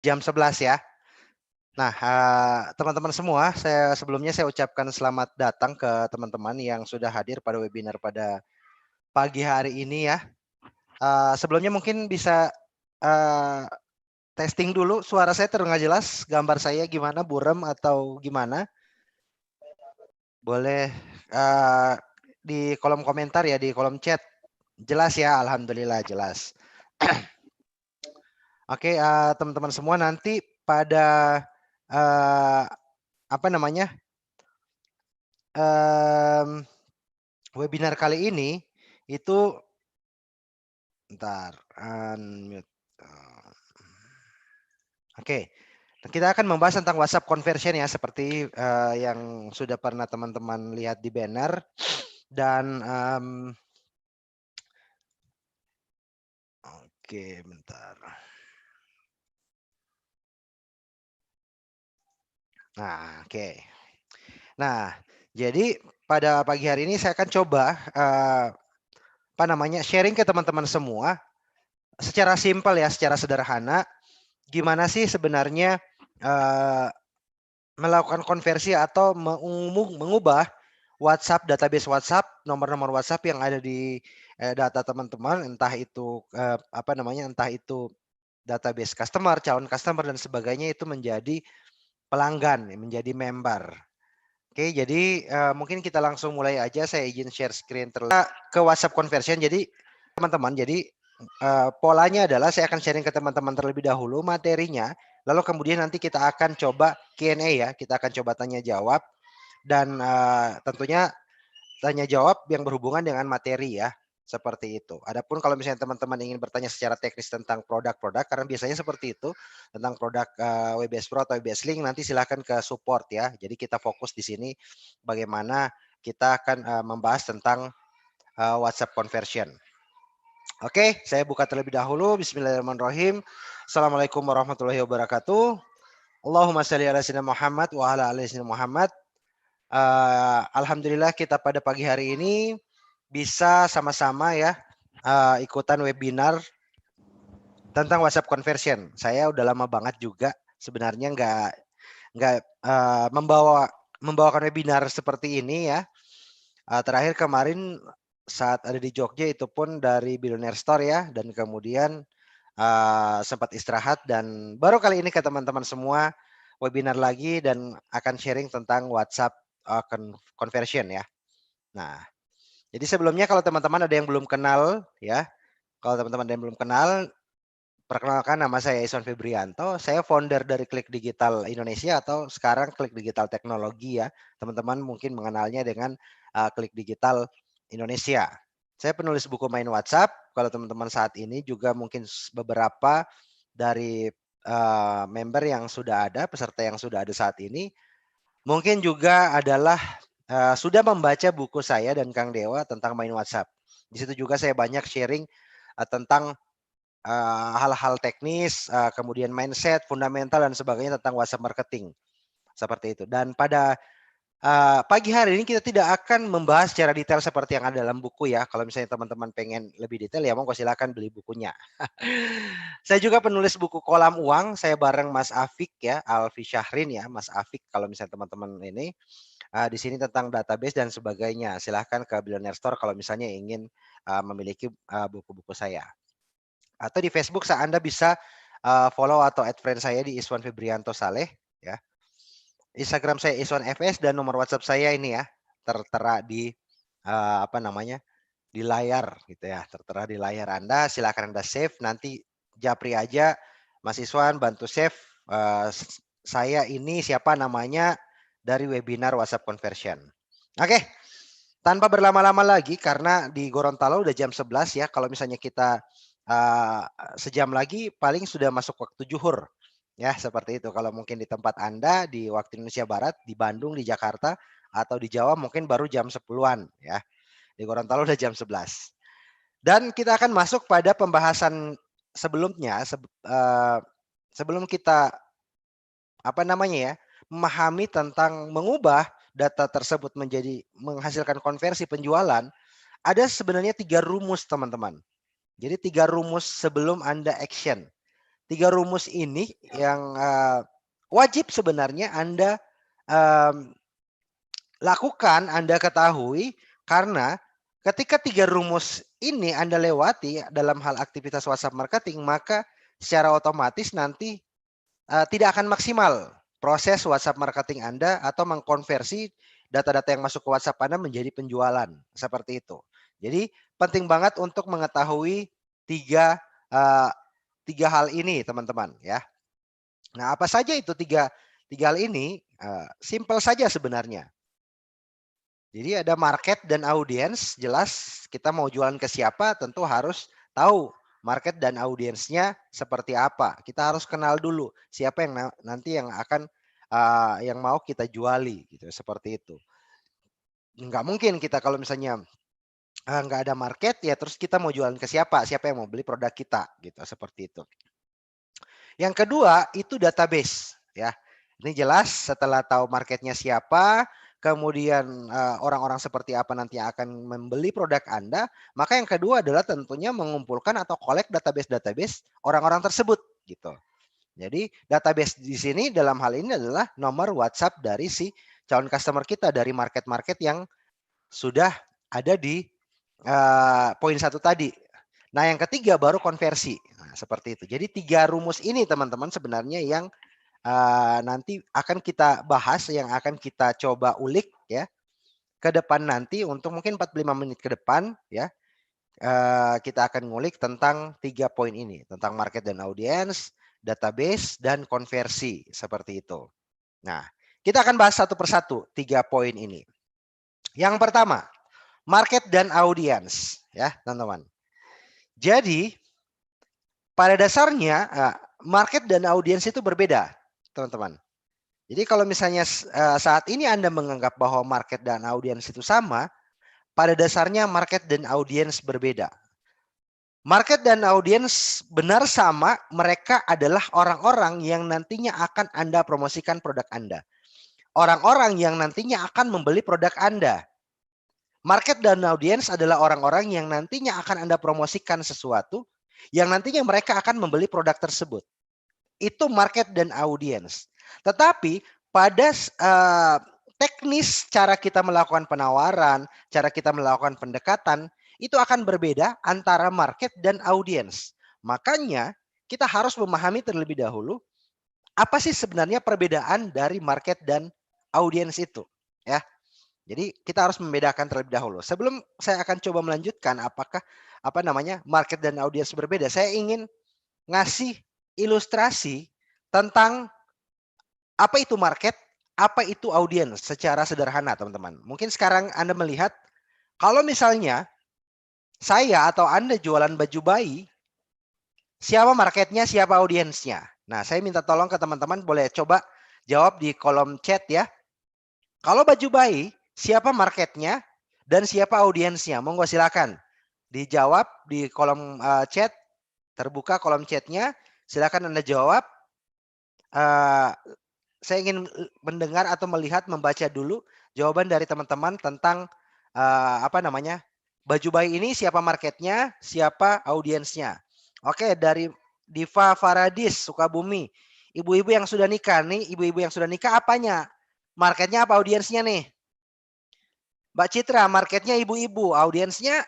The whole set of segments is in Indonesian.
jam 11 ya. Nah, teman-teman semua, sebelumnya saya ucapkan selamat datang ke teman-teman yang sudah hadir pada webinar pada pagi hari ini ya. Sebelumnya mungkin bisa testing dulu, suara saya terdengar jelas, gambar saya gimana, buram atau gimana? Boleh di kolom komentar ya, di kolom chat. Jelas ya, alhamdulillah jelas. Oke, teman-teman semua, nanti pada apa namanya webinar kali ini itu, ntar unmute. Oke, kita akan membahas tentang WhatsApp conversion ya, seperti yang sudah pernah teman-teman lihat di banner. Dan oke, bentar. Nah, oke. Nah, jadi pada pagi hari ini saya akan coba sharing ke teman-teman semua secara simpel ya, secara sederhana, gimana sih sebenarnya melakukan konversi atau mengubah WhatsApp, database WhatsApp, nomor-nomor WhatsApp yang ada di data teman-teman, entah itu entah itu database customer, calon customer dan sebagainya, itu menjadi pelanggan, menjadi member. Oke, jadi mungkin kita langsung mulai aja. Saya izin share screen terus ke WhatsApp conversion. Jadi teman-teman, jadi polanya adalah saya akan sharing ke teman-teman terlebih dahulu materinya, lalu kemudian nanti kita akan coba Q&A ya, kita akan coba tanya jawab, dan tentunya tanya jawab yang berhubungan dengan materi ya, seperti itu. Adapun kalau misalnya teman-teman ingin bertanya secara teknis tentang produk-produk, karena biasanya seperti itu, tentang produk WBS Pro atau WBS Link, nanti silahkan ke support ya. Jadi kita fokus di sini bagaimana kita akan membahas tentang WhatsApp conversion. Oke, saya buka terlebih dahulu. Bismillahirrahmanirrahim. Assalamualaikum warahmatullahi wabarakatuh. Allahumma shalli ala sayyidina Muhammad wa ala ali sayyidina Muhammad. Alhamdulillah kita pada pagi hari ini bisa sama-sama ya ikutan webinar tentang WhatsApp conversion. Saya udah lama banget juga sebenarnya nggak membawakan webinar seperti ini ya. Terakhir kemarin saat ada di Jogja itu pun dari Billionaire Store ya, dan kemudian sempat istirahat, dan baru kali ini ke teman-teman semua webinar lagi dan akan sharing tentang WhatsApp conversion ya. Nah, jadi sebelumnya kalau teman-teman ada yang belum kenal ya, kalau teman-teman ada yang belum kenal, perkenalkan, nama saya Iswan Febrianto, saya founder dari Klik Digital Indonesia atau sekarang Klik Digital Teknologi ya. Teman-teman mungkin mengenalnya dengan Klik Digital Indonesia. Saya penulis buku Main WhatsApp. Kalau teman-teman saat ini juga mungkin beberapa dari member yang sudah ada, peserta yang sudah ada saat ini, mungkin juga adalah sudah membaca buku saya dan Kang Dewa tentang Main WhatsApp. Di situ juga saya banyak sharing tentang hal-hal teknis, kemudian mindset, fundamental dan sebagainya tentang WhatsApp marketing. Seperti itu. Dan pada pagi hari ini kita tidak akan membahas secara detail seperti yang ada dalam buku ya. Kalau misalnya teman-teman pengen lebih detail ya monggo silakan beli bukunya. Saya juga penulis buku Kolam Uang, saya bareng Mas Afik ya, Alfi Syahrin ya, Mas Afik kalau misalnya teman-teman ini di sini tentang database dan sebagainya. Silahkan ke Billionaire Store kalau misalnya ingin memiliki buku-buku saya. Atau di Facebook Anda bisa follow atau add friend saya di Iswan Febrianto Saleh ya. Instagram saya Iswan FS dan nomor WhatsApp saya ini ya, tertera di di layar gitu ya, tertera di layar Anda. Silakan Anda save, nanti japri aja Mas Iswan bantu save saya ini siapa namanya dari webinar WhatsApp conversion. Oke. Tanpa berlama-lama lagi karena di Gorontalo udah jam 11 ya. Kalau misalnya kita sejam lagi paling sudah masuk waktu zuhur. Ya, seperti itu. Kalau mungkin di tempat Anda di waktu Indonesia Barat, di Bandung, di Jakarta atau di Jawa mungkin baru jam 10-an ya. Di Gorontalo udah jam 11. Dan kita akan masuk pada pembahasan sebelumnya sebelum kita memahami tentang mengubah data tersebut menjadi menghasilkan konversi penjualan, ada sebenarnya 3 rumus teman-teman. Jadi 3 rumus sebelum Anda action. Tiga rumus ini yang wajib sebenarnya Anda em, lakukan, Anda ketahui, karena ketika tiga rumus ini Anda lewati dalam hal aktivitas WhatsApp marketing, maka secara otomatis nanti tidak akan maksimal proses WhatsApp marketing Anda atau mengkonversi data-data yang masuk ke WhatsApp Anda menjadi penjualan, seperti itu. Jadi penting banget untuk mengetahui tiga uh, tiga hal ini, teman-teman, ya. Nah, apa saja itu tiga hal ini? Simple saja sebenarnya. Jadi ada market dan audiens, jelas kita mau jualan ke siapa tentu harus tahu market dan audiensnya seperti apa. Kita harus kenal dulu siapa yang nanti yang akan yang mau kita juali gitu, seperti itu. Nggak mungkin kita kalau misalnya nggak ada market ya terus kita mau jualan ke siapa, siapa yang mau beli produk kita gitu, seperti itu. Yang kedua itu database, ya. Ini jelas setelah tahu marketnya siapa, kemudian orang-orang seperti apa nanti yang akan membeli produk Anda, maka yang kedua adalah tentunya mengumpulkan atau collect database orang-orang tersebut gitu. Jadi database di sini dalam hal ini adalah nomor WhatsApp dari si calon customer kita dari market-market yang sudah ada di poin satu tadi. Nah, yang ketiga baru konversi. Nah, seperti itu. Jadi tiga rumus ini teman-teman sebenarnya yang nanti akan kita bahas, yang akan kita coba ulik ya ke depan nanti untuk mungkin 45 menit ke depan ya. Kita akan ngulik tentang tiga poin ini, tentang market dan audience, database, dan konversi, seperti itu. Nah, kita akan bahas satu persatu tiga poin ini. Yang pertama, market dan audience ya, teman-teman. Jadi pada dasarnya market dan audiens itu berbeda, teman-teman. Jadi kalau misalnya saat ini Anda menganggap bahwa market dan audiens itu sama, pada dasarnya market dan audiens berbeda. Market dan audiens benar sama, mereka adalah orang-orang yang nantinya akan Anda promosikan produk Anda. Orang-orang yang nantinya akan membeli produk Anda. Market dan audiens adalah orang-orang yang nantinya akan Anda promosikan sesuatu, yang nantinya mereka akan membeli produk tersebut. Itu market dan audiens. Tetapi pada teknis cara kita melakukan penawaran, cara kita melakukan pendekatan, itu akan berbeda antara market dan audiens. Makanya kita harus memahami terlebih dahulu apa sih sebenarnya perbedaan dari market dan audiens itu, ya. Jadi kita harus membedakan terlebih dahulu. Sebelum saya akan coba melanjutkan apakah market dan audiens berbeda, saya ingin ngasih ilustrasi tentang apa itu market, apa itu audiens secara sederhana, teman-teman. Mungkin sekarang Anda melihat kalau misalnya saya atau Anda jualan baju bayi, siapa marketnya, siapa audiensnya. Nah, saya minta tolong ke teman-teman boleh coba jawab di kolom chat ya. Kalau baju bayi, siapa marketnya dan siapa audiensnya? Monggo silakan dijawab di kolom chat, terbuka kolom chatnya. Silakan Anda jawab. Saya ingin mendengar atau melihat, membaca dulu jawaban dari teman-teman tentang baju bayi ini siapa marketnya, siapa audiensnya. Oke, dari Diva Faradis, Sukabumi. Ibu-ibu yang sudah nikah nih, ibu-ibu yang sudah nikah apanya? Marketnya apa audiensnya nih? Mbak Citra, marketnya ibu-ibu, audiensnya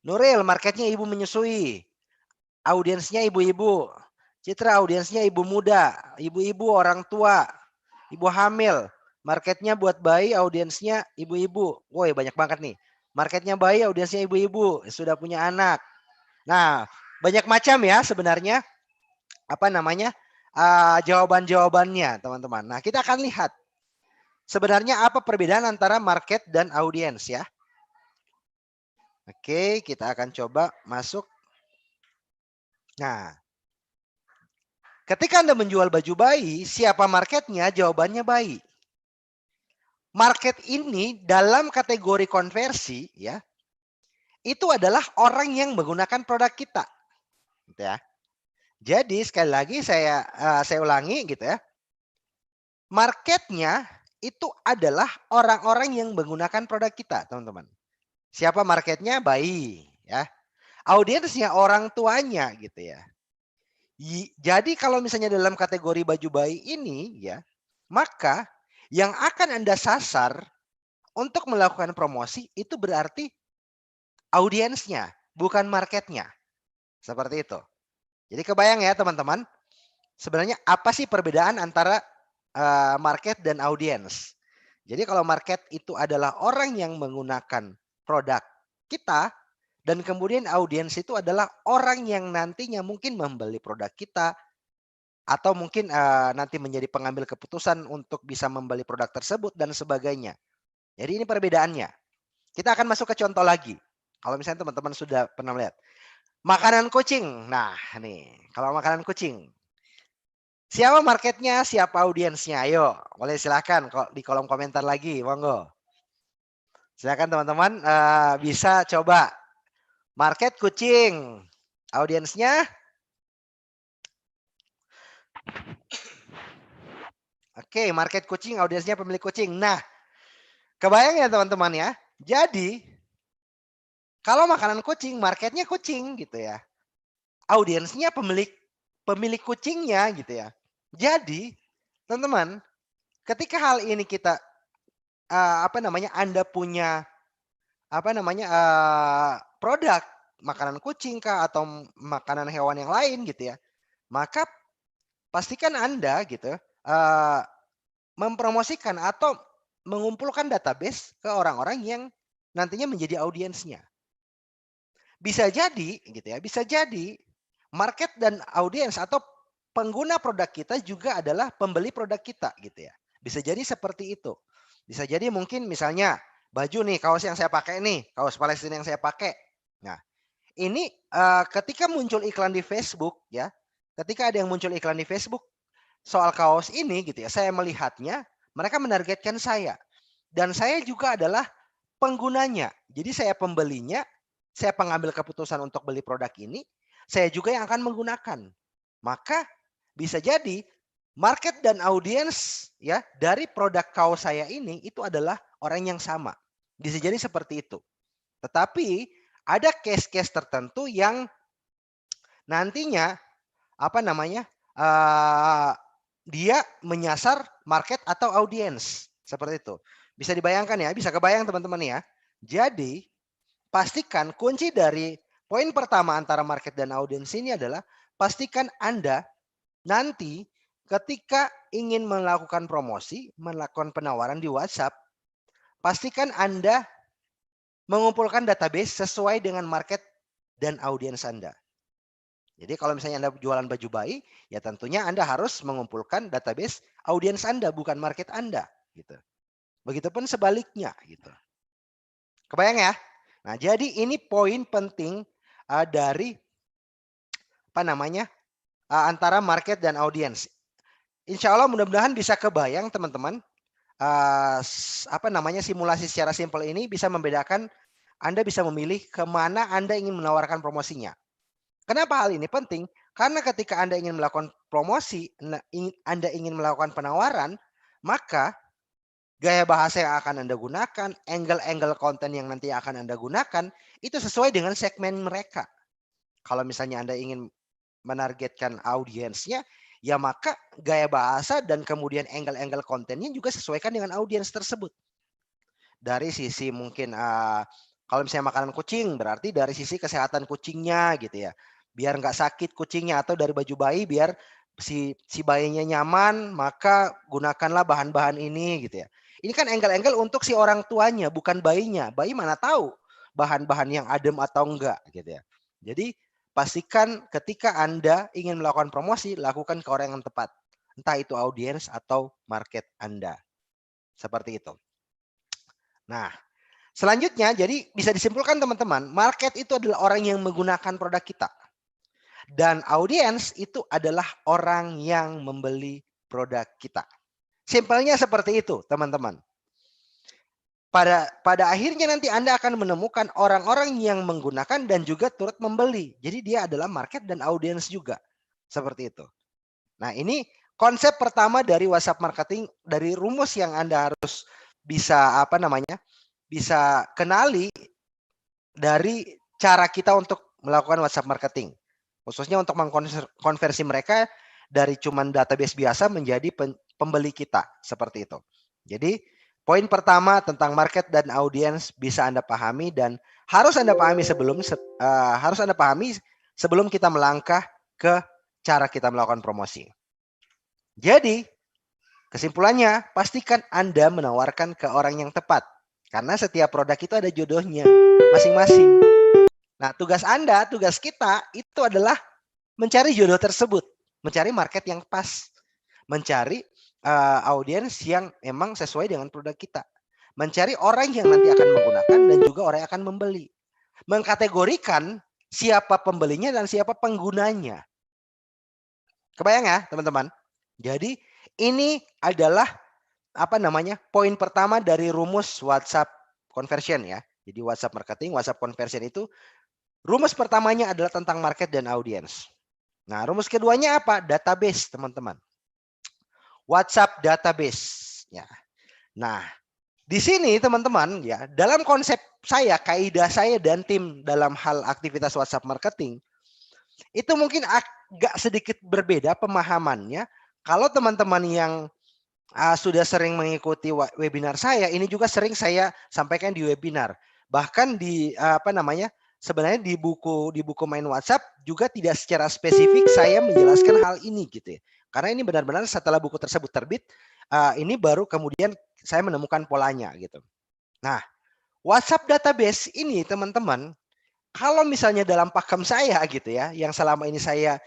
Nuril, marketnya ibu menyusui, audiensnya ibu-ibu. Citra, audiensnya ibu muda, ibu-ibu, orang tua, ibu hamil. Marketnya buat bayi, audiensnya ibu-ibu. Woi, banyak banget nih. Marketnya bayi, audiensnya ibu-ibu, sudah punya anak. Nah, banyak macam ya sebenarnya jawaban-jawabannya, teman-teman. Nah, kita akan lihat sebenarnya apa perbedaan antara market dan audiens ya. Oke, kita akan coba masuk. Nah, ketika Anda menjual baju bayi, siapa marketnya? Jawabannya bayi. Market ini dalam kategori konversi ya, itu adalah orang yang menggunakan produk kita. Gitu ya. Jadi sekali lagi saya ulangi gitu ya. Marketnya itu adalah orang-orang yang menggunakan produk kita, teman-teman. Siapa marketnya? Bayi ya. Audiensnya orang tuanya gitu ya. Jadi kalau misalnya dalam kategori baju bayi ini ya, maka yang akan Anda sasar untuk melakukan promosi itu berarti audiensnya, bukan marketnya. Seperti itu. Jadi kebayang ya teman-teman, sebenarnya apa sih perbedaan antara market dan audiens? Jadi kalau market itu adalah orang yang menggunakan produk kita, dan kemudian audiens itu adalah orang yang nantinya mungkin membeli produk kita, atau mungkin nanti menjadi pengambil keputusan untuk bisa membeli produk tersebut dan sebagainya. Jadi ini perbedaannya. Kita akan masuk ke contoh lagi. Kalau misalnya teman-teman sudah pernah melihat makanan kucing. Nah, nih, kalau makanan kucing. Siapa marketnya, siapa audiensnya? Ayo, boleh silakan di kolom komentar lagi, monggo. Silakan teman-teman bisa coba. Market kucing, audiensnya. Oke, market kucing, audiensnya pemilik kucing. Nah, kebayang ya teman-teman ya. Jadi, kalau makanan kucing, marketnya kucing gitu ya. Audiensnya pemilik kucingnya gitu ya. Jadi, teman-teman, ketika hal ini kita Anda punya produk makanan kucing kah atau makanan hewan yang lain gitu ya. Maka pastikan Anda gitu mempromosikan atau mengumpulkan database ke orang-orang yang nantinya menjadi audiensnya. Bisa jadi gitu ya, bisa jadi market dan audiens atau pengguna produk kita juga adalah pembeli produk kita gitu ya. Bisa jadi seperti itu. Bisa jadi mungkin misalnya baju nih, kaos yang saya pakai nih, kaos Palestina yang saya pakai. Nah, ini ketika muncul iklan di Facebook ya, ketika ada yang muncul iklan di Facebook soal kaos ini gitu ya, saya melihatnya mereka menargetkan saya. Dan saya juga adalah penggunanya. Jadi saya pembelinya, saya pengambil keputusan untuk beli produk ini, saya juga yang akan menggunakan. Maka bisa jadi market dan audiens ya dari produk kaos saya ini itu adalah orang yang sama. Bisa jadi seperti itu. Tetapi ada case-case tertentu yang nantinya dia menyasar market atau audiens seperti itu. Bisa dibayangkan ya, bisa kebayang teman-teman ya. Jadi pastikan kunci dari poin pertama antara market dan audiens ini adalah pastikan Anda nanti ketika ingin melakukan promosi, melakukan penawaran di WhatsApp, pastikan Anda mengumpulkan database sesuai dengan market dan audiens Anda. Jadi kalau misalnya Anda jualan baju bayi, ya tentunya Anda harus mengumpulkan database audiens Anda, bukan market Anda. Gitu. Begitupun sebaliknya. Gitu. Kebayang ya? Nah, jadi ini poin penting dari antara market dan audiens. Insya Allah mudah-mudahan bisa kebayang teman-teman. Simulasi secara simpel ini bisa membedakan Anda bisa memilih kemana Anda ingin menawarkan promosinya. Kenapa hal ini penting? Karena ketika Anda ingin melakukan promosi, Anda ingin melakukan penawaran, maka gaya bahasa yang akan Anda gunakan, angle-angle konten yang nanti akan Anda gunakan, itu sesuai dengan segmen mereka. Kalau misalnya Anda ingin menargetkan audiensnya, ya maka gaya bahasa dan kemudian angle-angle kontennya juga sesuaikan dengan audiens tersebut. Dari sisi mungkin kalau misalnya makanan kucing, berarti dari sisi kesehatan kucingnya gitu ya. Biar nggak sakit kucingnya, atau dari baju bayi biar si bayinya nyaman, maka gunakanlah bahan-bahan ini gitu ya. Ini kan angle-angle untuk si orang tuanya, bukan bayinya. Bayi mana tahu bahan-bahan yang adem atau enggak gitu ya. Jadi pastikan ketika Anda ingin melakukan promosi, lakukan ke orang yang tepat. Entah itu audiens atau market Anda. Seperti itu. Nah, selanjutnya jadi bisa disimpulkan teman-teman, market itu adalah orang yang menggunakan produk kita. Dan audiens itu adalah orang yang membeli produk kita. Simpelnya seperti itu, teman-teman. Pada akhirnya nanti Anda akan menemukan orang-orang yang menggunakan dan juga turut membeli. Jadi dia adalah market dan audiens juga. Seperti itu. Nah, ini konsep pertama dari WhatsApp marketing, dari rumus yang Anda harus bisa bisa kenali dari cara kita untuk melakukan WhatsApp marketing. khususnya untuk mengkonversi mereka dari cuman database biasa menjadi pembeli kita, seperti itu. Jadi poin pertama tentang market dan audiens bisa Anda pahami dan harus Anda pahami sebelum kita melangkah ke cara kita melakukan promosi. Jadi kesimpulannya, pastikan Anda menawarkan ke orang yang tepat. Karena setiap produk itu ada jodohnya masing-masing. Nah, tugas Anda, tugas kita itu adalah mencari jodoh tersebut. Mencari market yang pas. Mencari audiens yang memang sesuai dengan produk kita. Mencari orang yang nanti akan menggunakan dan juga orang yang akan membeli. Mengkategorikan siapa pembelinya dan siapa penggunanya. Kebayang ya, teman-teman? Jadi, ini adalah poin pertama dari rumus WhatsApp conversion ya. Jadi WhatsApp marketing, WhatsApp conversion itu rumus pertamanya adalah tentang market dan audience. Nah, rumus keduanya apa? Database, teman-teman. WhatsApp database ya. Nah, di sini teman-teman ya, dalam konsep saya, kaidah saya dan tim dalam hal aktivitas WhatsApp marketing itu mungkin agak sedikit berbeda pemahamannya. Kalau teman-teman yang sudah sering mengikuti webinar saya, ini juga sering saya sampaikan di webinar. Bahkan di sebenarnya di buku main WhatsApp juga tidak secara spesifik saya menjelaskan hal ini gitu ya. Karena ini benar-benar setelah buku tersebut terbit, ini baru kemudian saya menemukan polanya gitu. Nah, WhatsApp database ini teman-teman, kalau misalnya dalam pakem saya gitu ya, yang selama ini saya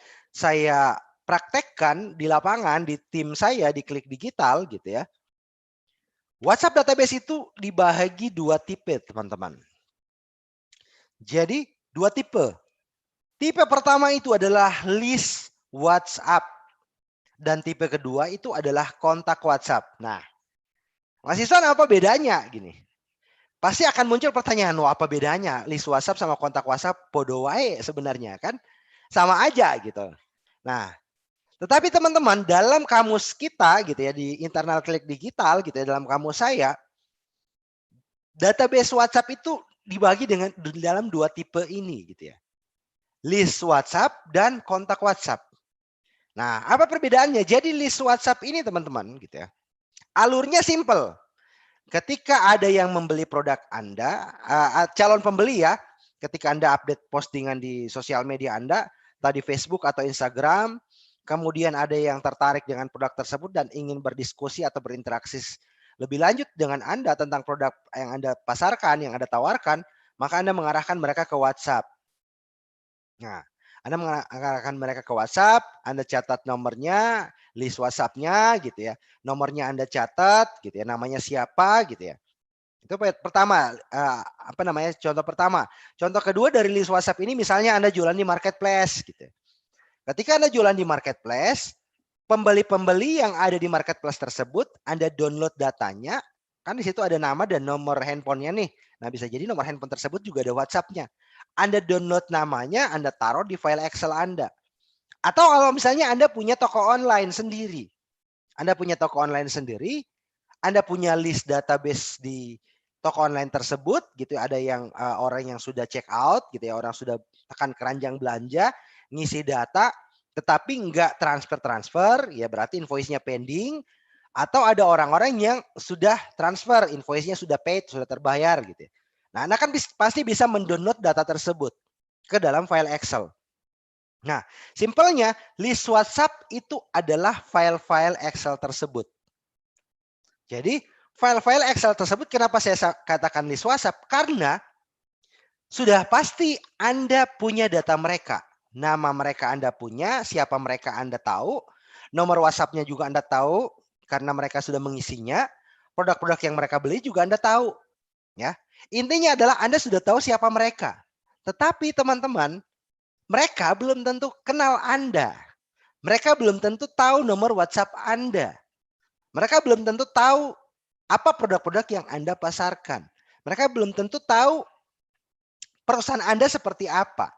praktekkan di lapangan, di tim saya, di Klik Digital gitu ya. WhatsApp database itu dibagi dua tipe, teman-teman. Jadi, dua tipe. Tipe pertama itu adalah list WhatsApp. Dan tipe kedua itu adalah kontak WhatsApp. Nah, Mas Isan apa bedanya? Gini. Pasti akan muncul pertanyaan, apa bedanya? List WhatsApp sama kontak WhatsApp podo wae sebenarnya kan? Sama aja gitu. Nah, tetapi teman-teman, dalam kamus kita gitu ya, di internal Klik Digital gitu ya, dalam kamus saya, database WhatsApp itu dibagi dalam dua tipe ini gitu ya. List WhatsApp dan kontak WhatsApp. Nah, apa perbedaannya? Jadi list WhatsApp ini teman-teman gitu ya. Alurnya simple. Ketika ada yang membeli produk Anda, calon pembeli ya, ketika Anda update postingan di sosial media Anda, tadi Facebook atau Instagram, kemudian ada yang tertarik dengan produk tersebut dan ingin berdiskusi atau berinteraksi lebih lanjut dengan Anda tentang produk yang Anda pasarkan, yang Anda tawarkan, maka Anda mengarahkan mereka ke WhatsApp. Nah, Anda mengarahkan mereka ke WhatsApp, Anda catat nomornya, list WhatsApp-nya gitu ya. Nomornya Anda catat gitu ya, namanya siapa gitu ya. Itu pertama, contoh pertama. Contoh kedua dari list WhatsApp ini misalnya Anda jualan di marketplace gitu. Ketika Anda jualan di marketplace, pembeli-pembeli yang ada di marketplace tersebut, Anda download datanya, kan di situ ada nama dan nomor handphonenya nih. Nah, bisa jadi nomor handphone tersebut juga ada WhatsApp-nya. Anda download namanya, Anda taruh di file Excel Anda. Atau kalau misalnya Anda punya toko online sendiri. Anda punya toko online sendiri, Anda punya list database di toko online tersebut gitu, ada yang orang yang sudah check out gitu ya, orang sudah tekan keranjang belanja, ngisi data tetapi enggak transfer ya berarti invoice-nya pending, atau ada orang-orang yang sudah transfer, invoice-nya sudah paid, sudah terbayar gitu ya. Nah, Anda kan pasti bisa mendownload data tersebut ke dalam file Excel. Nah, simpelnya list WhatsApp itu adalah file-file Excel tersebut. Jadi file-file Excel tersebut kenapa saya katakan list WhatsApp? Karena sudah pasti Anda punya data mereka. Nama mereka Anda punya, siapa mereka Anda tahu, nomor WhatsApp-nya juga Anda tahu karena mereka sudah mengisinya. Produk-produk yang mereka beli juga Anda tahu. Ya. Intinya adalah Anda sudah tahu siapa mereka. Tetapi teman-teman, mereka belum tentu kenal Anda. Mereka belum tentu tahu nomor WhatsApp Anda. Mereka belum tentu tahu apa produk-produk yang Anda pasarkan. Mereka belum tentu tahu perusahaan Anda seperti apa.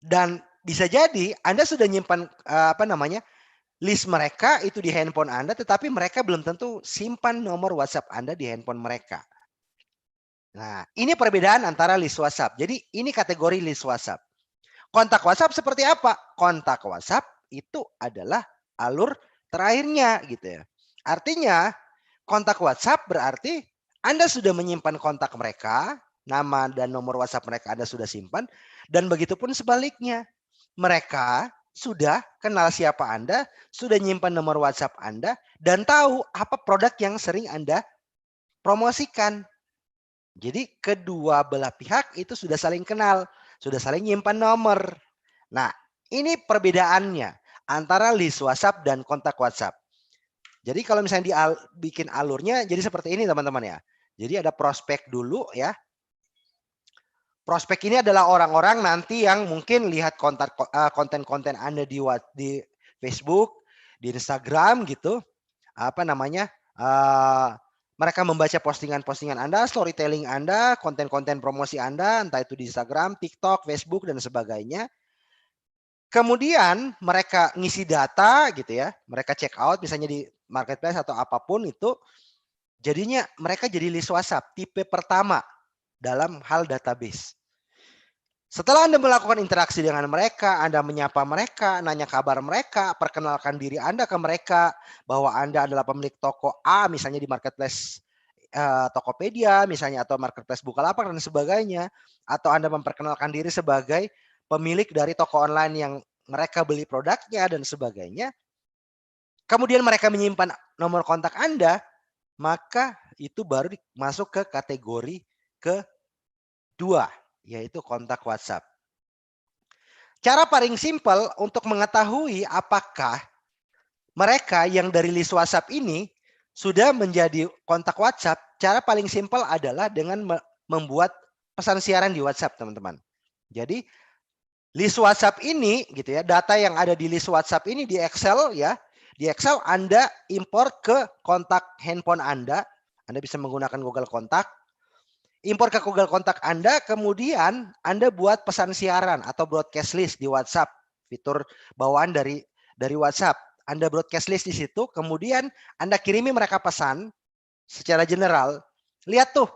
Dan bisa jadi Anda sudah nyimpan list mereka itu di handphone Anda, tetapi mereka belum tentu simpan nomor WhatsApp Anda di handphone mereka. Nah, ini perbedaan antara list WhatsApp. Jadi ini kategori list WhatsApp. Kontak WhatsApp seperti apa? Kontak WhatsApp itu adalah alur terakhirnya gitu ya. Artinya kontak WhatsApp berarti Anda sudah menyimpan kontak mereka, nama dan nomor WhatsApp mereka Anda sudah simpan, dan begitupun sebaliknya. Mereka sudah kenal siapa Anda, sudah nyimpan nomor WhatsApp Anda, dan tahu apa produk yang sering Anda promosikan. Jadi kedua belah pihak itu sudah saling kenal, sudah saling nyimpan nomor. Nah, ini perbedaannya antara list WhatsApp dan kontak WhatsApp. Jadi kalau misalnya bikin alurnya jadi seperti ini teman-teman ya. Jadi ada prospek dulu ya. Prospek ini adalah orang-orang nanti yang mungkin lihat konten-konten Anda di Facebook, di Instagram gitu. Apa namanya? Mereka membaca postingan-postingan Anda, storytelling Anda, konten-konten promosi Anda, entah itu di Instagram, TikTok, Facebook, dan sebagainya. Kemudian mereka ngisi data gitu ya, mereka check out misalnya di marketplace atau apapun itu, jadinya mereka jadi list WhatsApp tipe pertama dalam hal database. Setelah Anda melakukan interaksi dengan mereka, Anda menyapa mereka, nanya kabar mereka, perkenalkan diri Anda ke mereka bahwa Anda adalah pemilik toko A misalnya di marketplace Tokopedia misalnya atau marketplace Bukalapak dan sebagainya, atau Anda memperkenalkan diri sebagai pemilik dari toko online yang mereka beli produknya dan sebagainya. Kemudian mereka menyimpan nomor kontak Anda, maka itu baru masuk ke kategori kedua, yaitu kontak WhatsApp. Cara paling simpel untuk mengetahui apakah mereka yang dari list WhatsApp ini sudah menjadi kontak WhatsApp, cara paling simpel adalah dengan membuat pesan siaran di WhatsApp, teman-teman. Jadi list WhatsApp ini gitu ya, data yang ada di list WhatsApp ini di Excel ya. Di Excel Anda import ke kontak handphone Anda. Anda bisa menggunakan Google Kontak. Impor ke Google Kontak Anda, kemudian Anda buat pesan siaran atau broadcast list di WhatsApp, fitur bawaan dari WhatsApp. Anda broadcast list di situ, kemudian Anda kirimi mereka pesan secara general. Lihat tuh,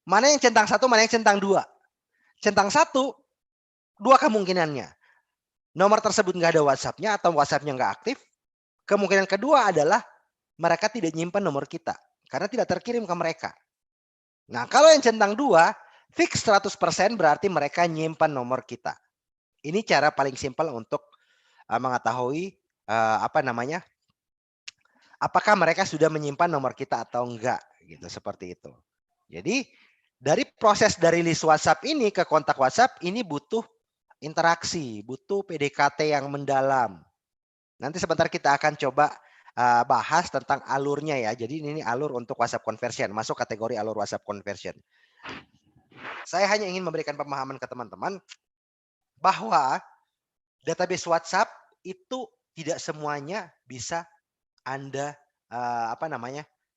mana yang centang 1, mana yang centang 2. Centang 1, 2 kemungkinannya. Nomor tersebut nggak ada WhatsApp-nya atau WhatsApp-nya nggak aktif. Kemungkinan kedua adalah mereka tidak nyimpan nomor kita karena tidak terkirim ke mereka. Nah, kalau yang centang 2, fix 100% berarti mereka nyimpan nomor kita. Ini cara paling simpel untuk mengetahui apakah mereka sudah menyimpan nomor kita atau enggak gitu, seperti itu. Jadi dari proses dari list WhatsApp ini ke kontak WhatsApp ini butuh interaksi, butuh PDKT yang mendalam. Nanti sebentar kita akan coba bahas tentang alurnya ya. Jadi ini alur untuk WhatsApp conversion, masuk kategori alur WhatsApp conversion. Saya hanya ingin memberikan pemahaman ke teman-teman bahwa database WhatsApp itu tidak semuanya bisa Anda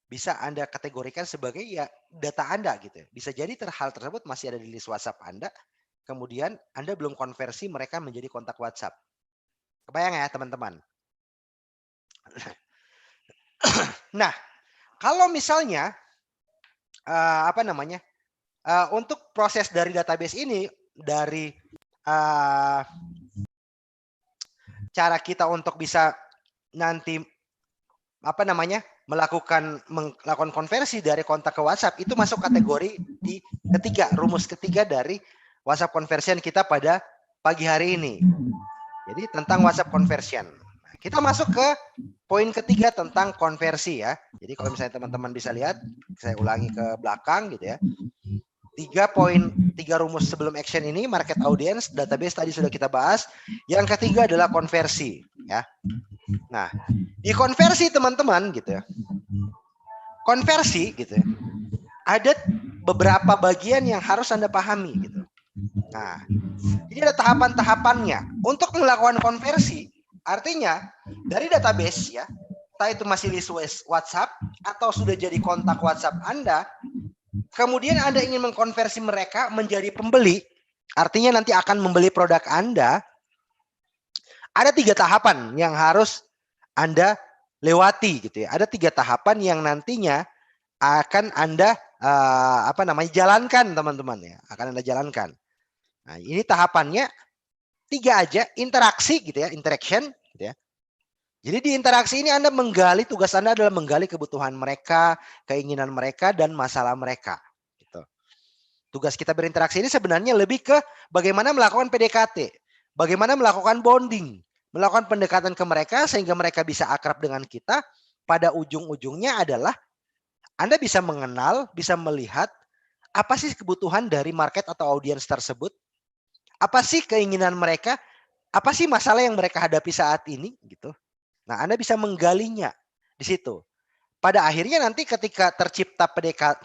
bisa Anda kategorikan sebagai ya data Anda gitu. Bisa jadi hal tersebut masih ada di list WhatsApp Anda, kemudian Anda belum konversi mereka menjadi kontak WhatsApp. Kebayang ya teman-teman? Nah, kalau misalnya untuk proses dari database ini, dari cara kita untuk bisa nanti melakukan konversi dari kontak ke WhatsApp itu masuk kategori di ketiga, rumus ketiga dari WhatsApp conversion kita pada pagi hari ini. Jadi tentang WhatsApp conversion. Kita masuk ke poin ketiga tentang konversi ya. Jadi kalau misalnya teman-teman bisa lihat, saya ulangi ke belakang gitu ya. 3 rumus sebelum action ini, market audience, database tadi sudah kita bahas. Yang ketiga adalah konversi ya. Nah, di konversi teman-teman gitu ya. Konversi gitu ya. Ada beberapa bagian yang harus Anda pahami gitu. Nah, jadi ada tahapan-tahapannya. Untuk melakukan konversi, artinya dari database ya, entah itu masih list WhatsApp atau sudah jadi kontak WhatsApp Anda, kemudian Anda ingin mengkonversi mereka menjadi pembeli, artinya nanti akan membeli produk Anda, ada 3 tahapan yang harus Anda lewati gitu ya. Ada 3 tahapan yang nantinya akan Anda jalankan teman-teman ya, akan Anda jalankan. Nah, ini tahapannya 3 aja, interaksi gitu ya, interaction gitu ya. Jadi di interaksi ini Anda menggali, tugas Anda adalah menggali kebutuhan mereka, keinginan mereka, dan masalah mereka. Gitu. Tugas kita berinteraksi ini sebenarnya lebih ke bagaimana melakukan PDKT, bagaimana melakukan bonding, melakukan pendekatan ke mereka sehingga mereka bisa akrab dengan kita. Pada ujung-ujungnya adalah Anda bisa mengenal, bisa melihat apa sih kebutuhan dari market atau audiens tersebut, apa sih keinginan mereka, apa sih masalah yang mereka hadapi saat ini gitu. Nah, Anda bisa menggalinya di situ. Pada akhirnya nanti ketika tercipta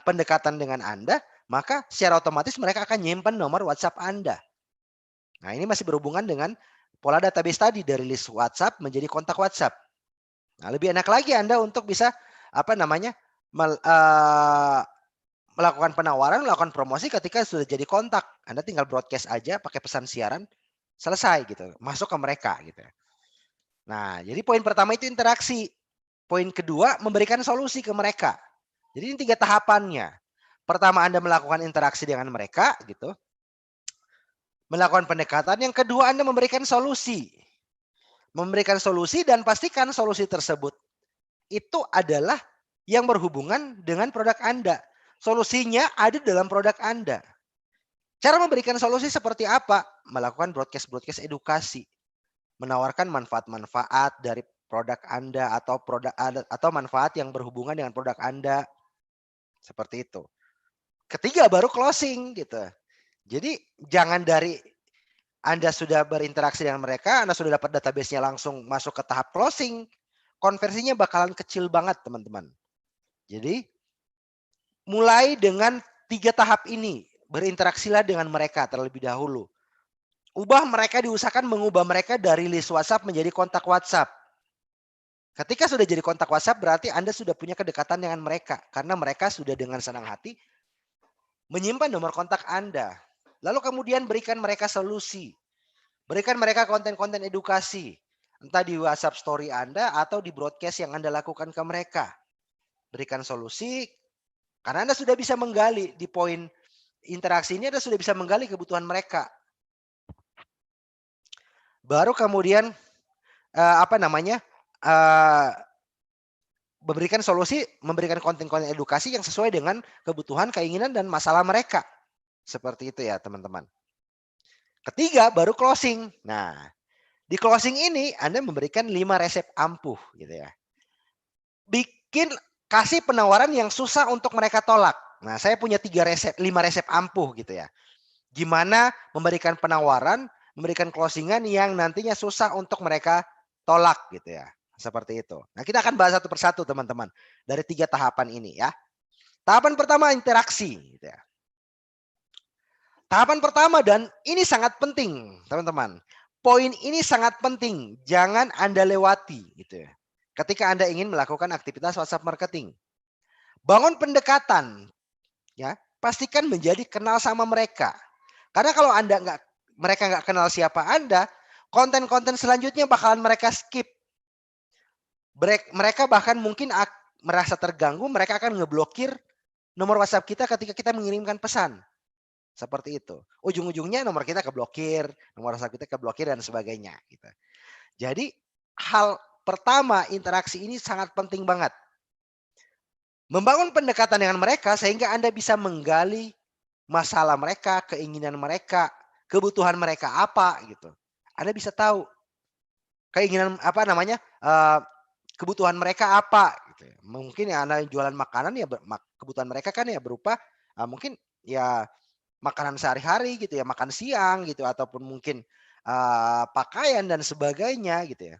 pendekatan dengan Anda, maka secara otomatis mereka akan nyimpan nomor WhatsApp Anda. Nah, ini masih berhubungan dengan pola database tadi dari list WhatsApp menjadi kontak WhatsApp. Nah, lebih enak lagi Anda untuk bisa melakukan penawaran, melakukan promosi ketika sudah jadi kontak. Anda tinggal broadcast aja pakai pesan siaran, selesai gitu. Masuk ke mereka gitu. Nah, jadi poin pertama itu interaksi. Poin kedua, memberikan solusi ke mereka. Jadi ini 3 tahapannya. Pertama, Anda melakukan interaksi dengan mereka gitu. Melakukan pendekatan. Yang kedua, Anda memberikan solusi. Memberikan solusi dan pastikan solusi tersebut itu adalah yang berhubungan dengan produk Anda. Solusinya ada dalam produk Anda. Cara memberikan solusi seperti apa? Melakukan broadcast edukasi. Menawarkan manfaat-manfaat dari produk Anda atau manfaat yang berhubungan dengan produk Anda. Seperti itu. Ketiga baru closing gitu. Jadi jangan dari Anda sudah berinteraksi dengan mereka, Anda sudah dapat database-nya langsung masuk ke tahap closing. Konversinya bakalan kecil banget, teman-teman. Jadi mulai dengan 3 tahap ini. Berinteraksilah dengan mereka terlebih dahulu. Diusahakan mengubah mereka dari list WhatsApp menjadi kontak WhatsApp. Ketika sudah jadi kontak WhatsApp berarti Anda sudah punya kedekatan dengan mereka. Karena mereka sudah dengan senang hati menyimpan nomor kontak Anda. Lalu kemudian berikan mereka solusi. Berikan mereka konten-konten edukasi. Entah di WhatsApp story Anda atau di broadcast yang Anda lakukan ke mereka. Berikan solusi karena Anda sudah bisa menggali di poin interaksi ini, Anda sudah bisa menggali kebutuhan mereka. Baru kemudian memberikan solusi, memberikan konten-konten edukasi yang sesuai dengan kebutuhan, keinginan, dan masalah mereka. Seperti itu ya teman-teman. Ketiga baru closing. Nah, di closing ini Anda memberikan 5 resep ampuh gitu ya. Kasih penawaran yang susah untuk mereka tolak. Nah, saya punya 5 resep ampuh gitu ya. Gimana memberikan penawaran, memberikan closingan yang nantinya susah untuk mereka tolak gitu ya. Seperti itu. Nah, kita akan bahas satu persatu teman-teman. Dari 3 tahapan ini ya. Tahapan pertama interaksi gitu ya. Tahapan pertama dan ini sangat penting teman-teman. Poin ini sangat penting. Jangan Anda lewati gitu ya. Ketika Anda ingin melakukan aktivitas WhatsApp marketing. Bangun pendekatan ya. Pastikan menjadi kenal sama mereka. Karena kalau mereka nggak kenal siapa Anda, konten-konten selanjutnya bakalan mereka skip. Mereka bahkan mungkin merasa terganggu, mereka akan ngeblokir nomor WhatsApp kita ketika kita mengirimkan pesan. Seperti itu. Ujung-ujungnya nomor kita keblokir, nomor WhatsApp kita keblokir dan sebagainya. Gitu. Jadi hal pertama interaksi ini sangat penting banget. Membangun pendekatan dengan mereka sehingga Anda bisa menggali masalah mereka, keinginan mereka, kebutuhan mereka apa gitu. Anda bisa tahu keinginan kebutuhan mereka apa gitu. Mungkin ya Anda jualan makanan ya kebutuhan mereka kan ya berupa mungkin ya makanan sehari-hari gitu ya, makan siang gitu ataupun mungkin pakaian dan sebagainya gitu ya.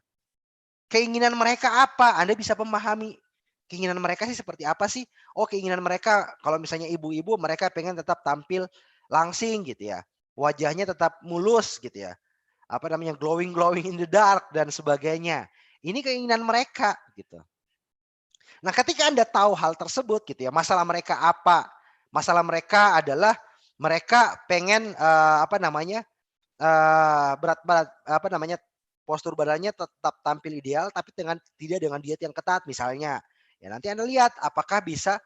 Keinginan mereka apa? Anda bisa memahami keinginan mereka sih seperti apa sih? Oh, keinginan mereka kalau misalnya ibu-ibu mereka pengen tetap tampil langsing gitu ya. Wajahnya tetap mulus gitu ya. Glowing in the dark dan sebagainya. Ini keinginan mereka gitu. Nah, ketika Anda tahu hal tersebut gitu ya, masalah mereka apa? Masalah mereka adalah mereka pengen postur badannya tetap tampil ideal tapi tidak dengan diet yang ketat misalnya. Ya nanti Anda lihat apakah bisa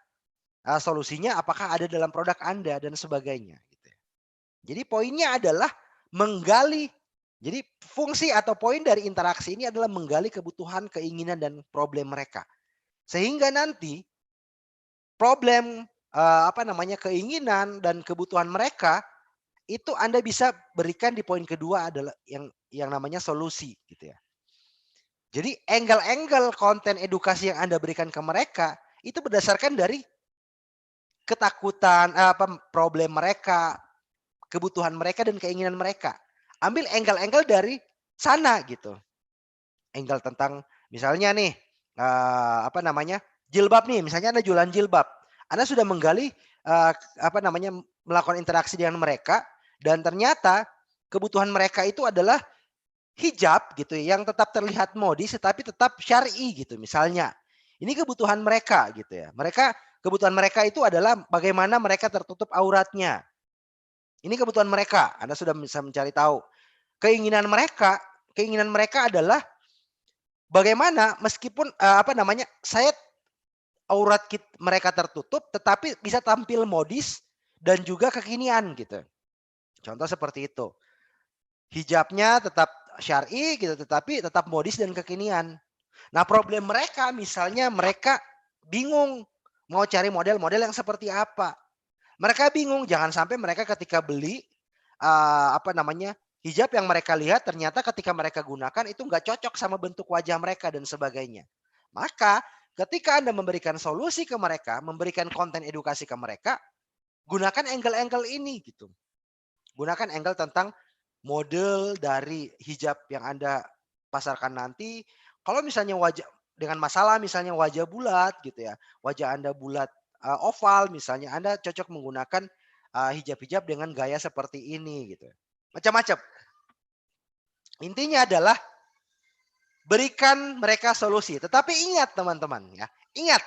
solusinya apakah ada dalam produk Anda dan sebagainya gitu. Jadi poinnya adalah menggali Jadi fungsi atau poin dari interaksi ini adalah menggali kebutuhan, keinginan, dan problem mereka. Sehingga nanti problem, keinginan dan kebutuhan mereka itu Anda bisa berikan di poin kedua adalah yang namanya solusi gitu ya. Jadi angle-angle konten edukasi yang Anda berikan ke mereka itu berdasarkan dari ketakutan, problem mereka, kebutuhan mereka dan keinginan mereka. Ambil angle-angle dari sana gitu. Angle tentang misalnya nih, jilbab nih, misalnya Anda jualan jilbab. Anda sudah menggali, melakukan interaksi dengan mereka dan ternyata kebutuhan mereka itu adalah hijab gitu ya, yang tetap terlihat modis tetapi tetap syar'i gitu misalnya. Ini kebutuhan mereka gitu ya. Kebutuhan mereka itu adalah bagaimana mereka tertutup auratnya. Ini kebutuhan mereka, Anda sudah bisa mencari tahu. Keinginan mereka adalah bagaimana meskipun, saya mereka tertutup tetapi bisa tampil modis dan juga kekinian gitu. Contoh seperti itu. Hijabnya tetap syar'i gitu, tetapi tetap modis dan kekinian. Nah, problem mereka misalnya mereka bingung mau cari model-model yang seperti apa. Mereka bingung jangan sampai mereka ketika beli, hijab yang mereka lihat ternyata ketika mereka gunakan itu nggak cocok sama bentuk wajah mereka dan sebagainya. Maka ketika Anda memberikan solusi ke mereka, memberikan konten edukasi ke mereka, gunakan angle-angle ini gitu. Gunakan angle tentang model dari hijab yang Anda pasarkan nanti. Kalau misalnya dengan masalah misalnya wajah bulat gitu ya, wajah Anda bulat, oval misalnya, Anda cocok menggunakan, hijab-hijab dengan gaya seperti ini gitu. Macam-macam. Intinya adalah berikan mereka solusi. Tetapi ingat teman-teman ya, ingat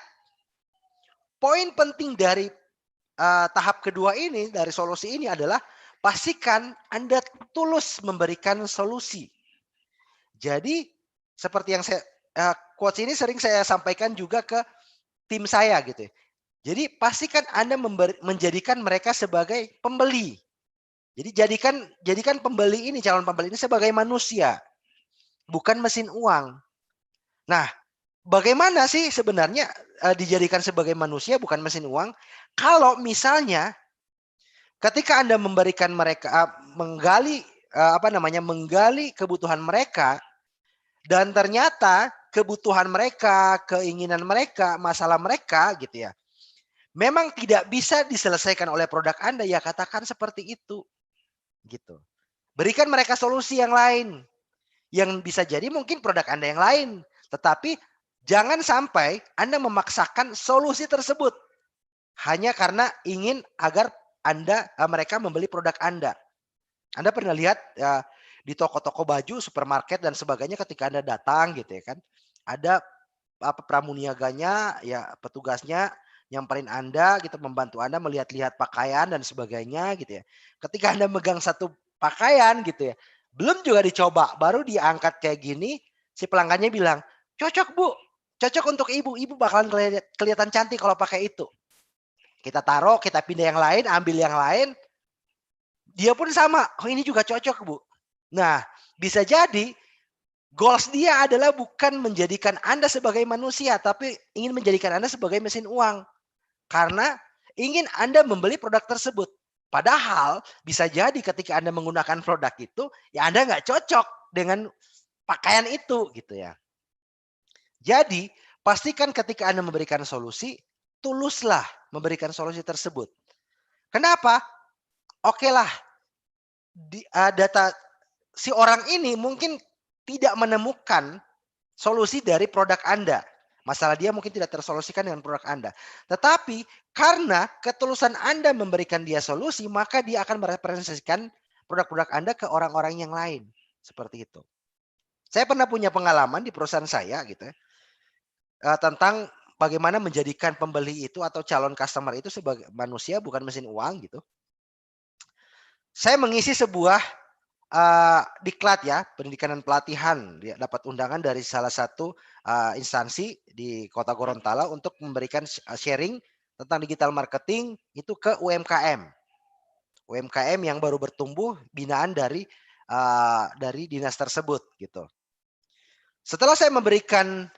poin penting dari, tahap kedua ini, dari solusi ini adalah pastikan Anda tulus memberikan solusi. Jadi seperti yang quotes ini sering saya sampaikan juga ke tim saya gitu ya. Jadi pastikan Anda menjadikan mereka sebagai pembeli. Jadi jadikan calon pembeli ini sebagai manusia, bukan mesin uang. Nah, bagaimana sih sebenarnya, dijadikan sebagai manusia bukan mesin uang? Kalau misalnya ketika Anda memberikan mereka, menggali kebutuhan mereka dan ternyata kebutuhan mereka, keinginan mereka, masalah mereka gitu ya, memang tidak bisa diselesaikan oleh produk Anda, ya katakan seperti itu, gitu. Berikan mereka solusi yang lain, yang bisa jadi mungkin produk Anda yang lain, tetapi jangan sampai Anda memaksakan solusi tersebut hanya karena ingin agar mereka membeli produk Anda. Anda pernah lihat ya, di toko-toko baju, supermarket dan sebagainya ketika Anda datang gitu ya kan, ada pramuniaganya, ya petugasnya nyamperin Anda gitu, membantu Anda melihat-lihat pakaian dan sebagainya gitu ya. Ketika Anda megang satu pakaian gitu ya, belum juga dicoba, baru diangkat kayak gini, si pelanggannya bilang, "Cocok Bu, cocok untuk Ibu, Ibu bakalan kelihatan cantik kalau pakai itu." Kita taruh, kita pindah yang lain, ambil yang lain, dia pun sama, "Oh ini juga cocok Bu." Nah, bisa jadi goals dia adalah bukan menjadikan Anda sebagai manusia, tapi ingin menjadikan Anda sebagai mesin uang. Karena ingin Anda membeli produk tersebut. Padahal bisa jadi ketika Anda menggunakan produk itu, ya Anda nggak cocok dengan pakaian itu gitu ya. Jadi pastikan ketika Anda memberikan solusi, tuluslah memberikan solusi tersebut. Kenapa? Oke lah, data si orang ini mungkin tidak menemukan solusi dari produk Anda. Masalah dia mungkin tidak tersolusikan dengan produk Anda. Tetapi karena ketulusan Anda memberikan dia solusi, maka dia akan merepresentasikan produk-produk Anda ke orang-orang yang lain. Seperti itu. Saya pernah punya pengalaman di perusahaan saya gitu ya, tentang bagaimana menjadikan pembeli itu atau calon customer itu sebagai manusia bukan mesin uang gitu. Saya mengisi sebuah diklat ya, pendidikan dan pelatihan, dia dapat undangan dari salah satu, instansi di Kota Gorontalo untuk memberikan sharing tentang digital marketing itu ke UMKM. UMKM yang baru bertumbuh binaan dari, dari dinas tersebut gitu. Setelah saya memberikan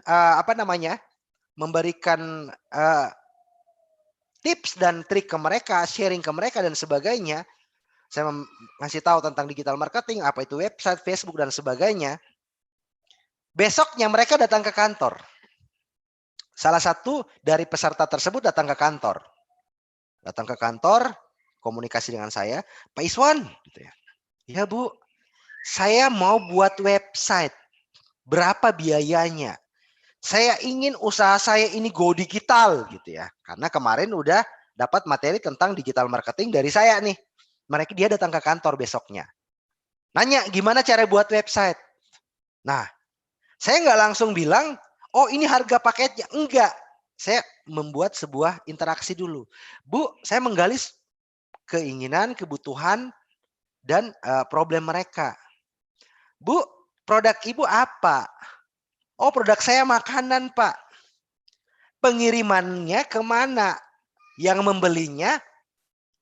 memberikan tips dan trik ke mereka, sharing ke mereka dan sebagainya, saya ngasih tahu tentang digital marketing, apa itu website, Facebook dan sebagainya. Besoknya mereka datang ke kantor. Salah satu dari peserta tersebut datang ke kantor. Datang ke kantor, komunikasi dengan saya, Pak Iswan, gitu ya. Ya Bu, saya mau buat website. Berapa biayanya? Saya ingin usaha saya ini go digital gitu ya. Karena kemarin udah dapat materi tentang digital marketing dari saya nih. Dia datang ke kantor besoknya. Nanya gimana cara buat website. Nah, saya nggak langsung bilang, oh ini harga paketnya. Enggak. Saya membuat sebuah interaksi dulu. Bu, saya menggali keinginan, kebutuhan, dan problem mereka. Bu, produk Ibu apa? Oh, produk saya makanan, Pak. Pengirimannya kemana? Yang membelinya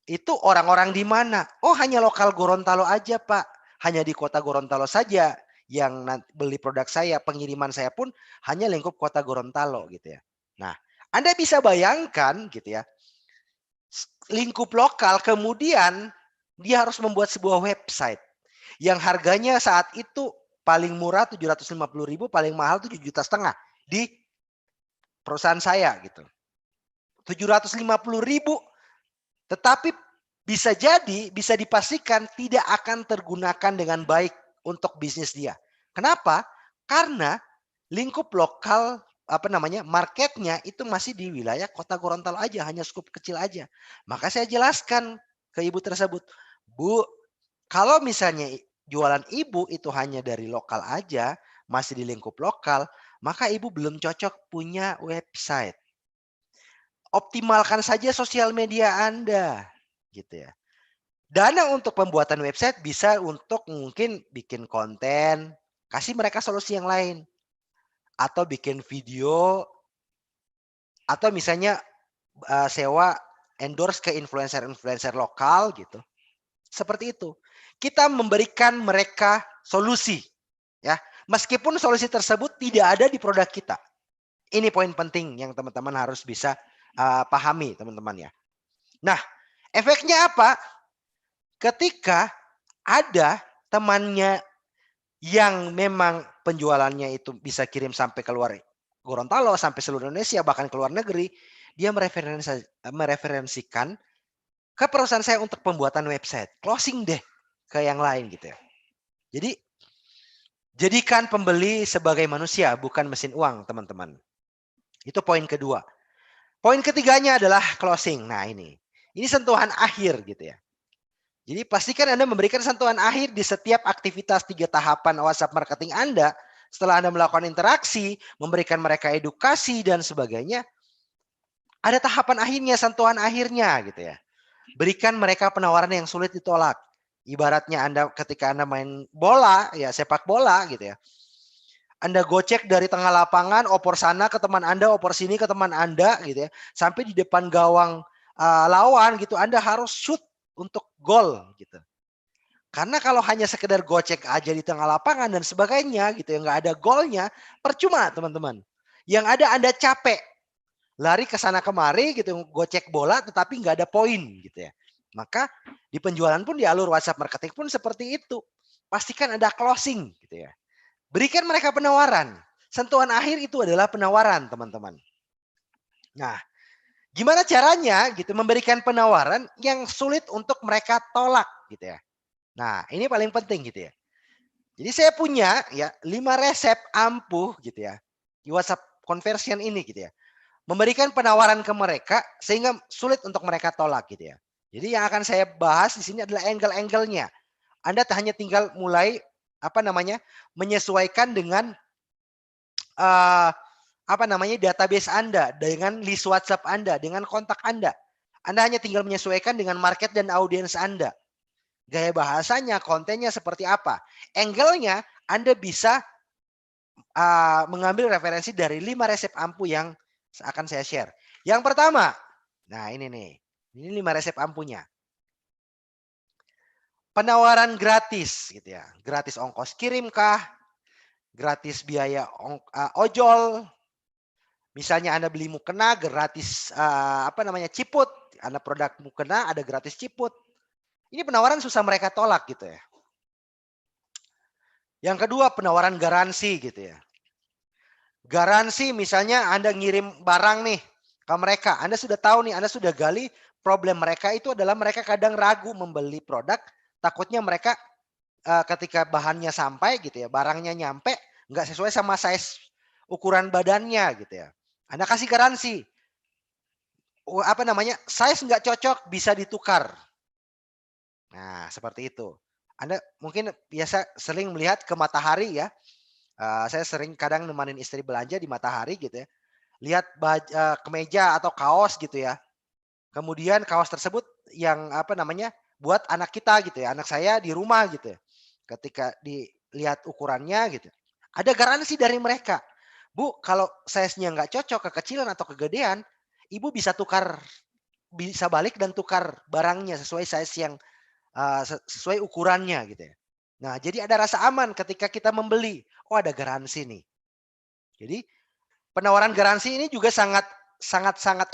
itu orang-orang di mana? Oh, hanya lokal Gorontalo aja, Pak. Hanya di kota Gorontalo saja yang beli produk saya. Pengiriman saya pun hanya lingkup kota Gorontalo gitu ya. Nah, Anda bisa bayangkan gitu ya. Lingkup lokal kemudian dia harus membuat sebuah website yang harganya saat itu paling murah 750.000, paling mahal 7,5 juta di perusahaan saya gitu. 750.000, tetapi bisa dipastikan tidak akan tergunakan dengan baik untuk bisnis dia. Kenapa? Karena lingkup lokal marketnya itu masih di wilayah kota Gorontalo aja, hanya skup kecil aja. Maka saya jelaskan ke ibu tersebut, Bu, kalau misalnya jualan ibu itu hanya dari lokal aja, masih di lingkup lokal, maka ibu belum cocok punya website. Optimalkan saja sosial media Anda, gitu ya. Dana untuk pembuatan website bisa untuk mungkin bikin konten, kasih mereka solusi yang lain. Atau bikin video, atau misalnya sewa endorse ke influencer-influencer lokal gitu. Seperti itu. Kita memberikan mereka solusi, ya. Meskipun solusi tersebut tidak ada di produk kita. Ini poin penting yang teman-teman harus bisa pahami, teman-teman ya. Nah, efeknya apa? Ketika ada temannya yang memang penjualannya itu bisa kirim sampai keluar Gorontalo, sampai seluruh Indonesia, bahkan ke luar negeri, dia mereferensikan ke perusahaan saya untuk pembuatan website. Closing deh ke yang lain gitu ya. Jadi, jadikan pembeli sebagai manusia, bukan mesin uang, teman-teman. Itu poin kedua. Poin ketiganya adalah closing. Nah ini sentuhan akhir gitu ya. Jadi pastikan Anda memberikan sentuhan akhir di setiap aktivitas 3 tahapan WhatsApp marketing Anda. Setelah Anda melakukan interaksi, memberikan mereka edukasi dan sebagainya, ada tahapan akhirnya, sentuhan akhirnya gitu ya. Berikan mereka penawaran yang sulit ditolak. Ibaratnya ketika Anda main bola, ya sepak bola gitu ya. Anda gocek dari tengah lapangan, opor sana ke teman Anda, opor sini ke teman Anda gitu ya. Sampai di depan gawang lawan gitu, Anda harus shoot untuk gol gitu. Karena kalau hanya sekedar gocek aja di tengah lapangan dan sebagainya gitu ya, nggak ada golnya, percuma teman-teman. Yang ada Anda capek, lari ke sana kemari gitu, gocek bola tetapi nggak ada poin gitu ya. Maka di penjualan pun di alur WhatsApp marketing pun seperti itu. Pastikan ada closing gitu ya. Berikan mereka penawaran. Sentuhan akhir itu adalah penawaran, teman-teman. Nah, gimana caranya gitu memberikan penawaran yang sulit untuk mereka tolak gitu ya. Nah, ini paling penting gitu ya. Jadi saya punya ya 5 resep ampuh gitu ya. Di WhatsApp conversion ini gitu ya. Memberikan penawaran ke mereka sehingga sulit untuk mereka tolak gitu ya. Jadi yang akan saya bahas di sini adalah angle-angle-nya. Anda hanya tinggal mulai menyesuaikan dengan database Anda, dengan list WhatsApp Anda, dengan kontak Anda. Anda hanya tinggal menyesuaikan dengan market dan audiens Anda. Gaya bahasanya, kontennya seperti apa. Angle-nya Anda bisa mengambil referensi dari 5 resep ampuh yang akan saya share. Yang pertama, nah ini nih. Ini 5 resep ampuhnya. penawaran gratis gitu ya. Gratis ongkos kirim kah? Gratis biaya ojol. Misalnya Anda beli mukena gratis ciput. Anda produk mukena ada gratis ciput. Ini penawaran susah mereka tolak gitu ya. Yang kedua penawaran garansi gitu ya. Garansi misalnya Anda ngirim barang nih ke mereka. Anda sudah tahu nih, Anda sudah gali problem mereka itu adalah mereka kadang ragu membeli produk. Takutnya mereka ketika bahannya sampai gitu ya, barangnya nyampe nggak sesuai sama size ukuran badannya gitu ya. Anda kasih garansi. Size nggak cocok bisa ditukar. Nah, seperti itu. Anda mungkin biasa sering melihat ke Matahari ya. Saya sering kadang nemanin istri belanja di Matahari gitu ya. Lihat kemeja atau kaos gitu ya. Kemudian kaos tersebut yang buat anak kita gitu ya. Anak saya di rumah gitu ya. Ketika dilihat ukurannya gitu. Ada garansi dari mereka. Bu, kalau size-nya nggak cocok, kekecilan atau kegedean, ibu bisa balik dan tukar barangnya sesuai size yang sesuai ukurannya gitu ya. Nah, jadi ada rasa aman ketika kita membeli. Oh, ada garansi nih. Jadi penawaran garansi ini juga sangat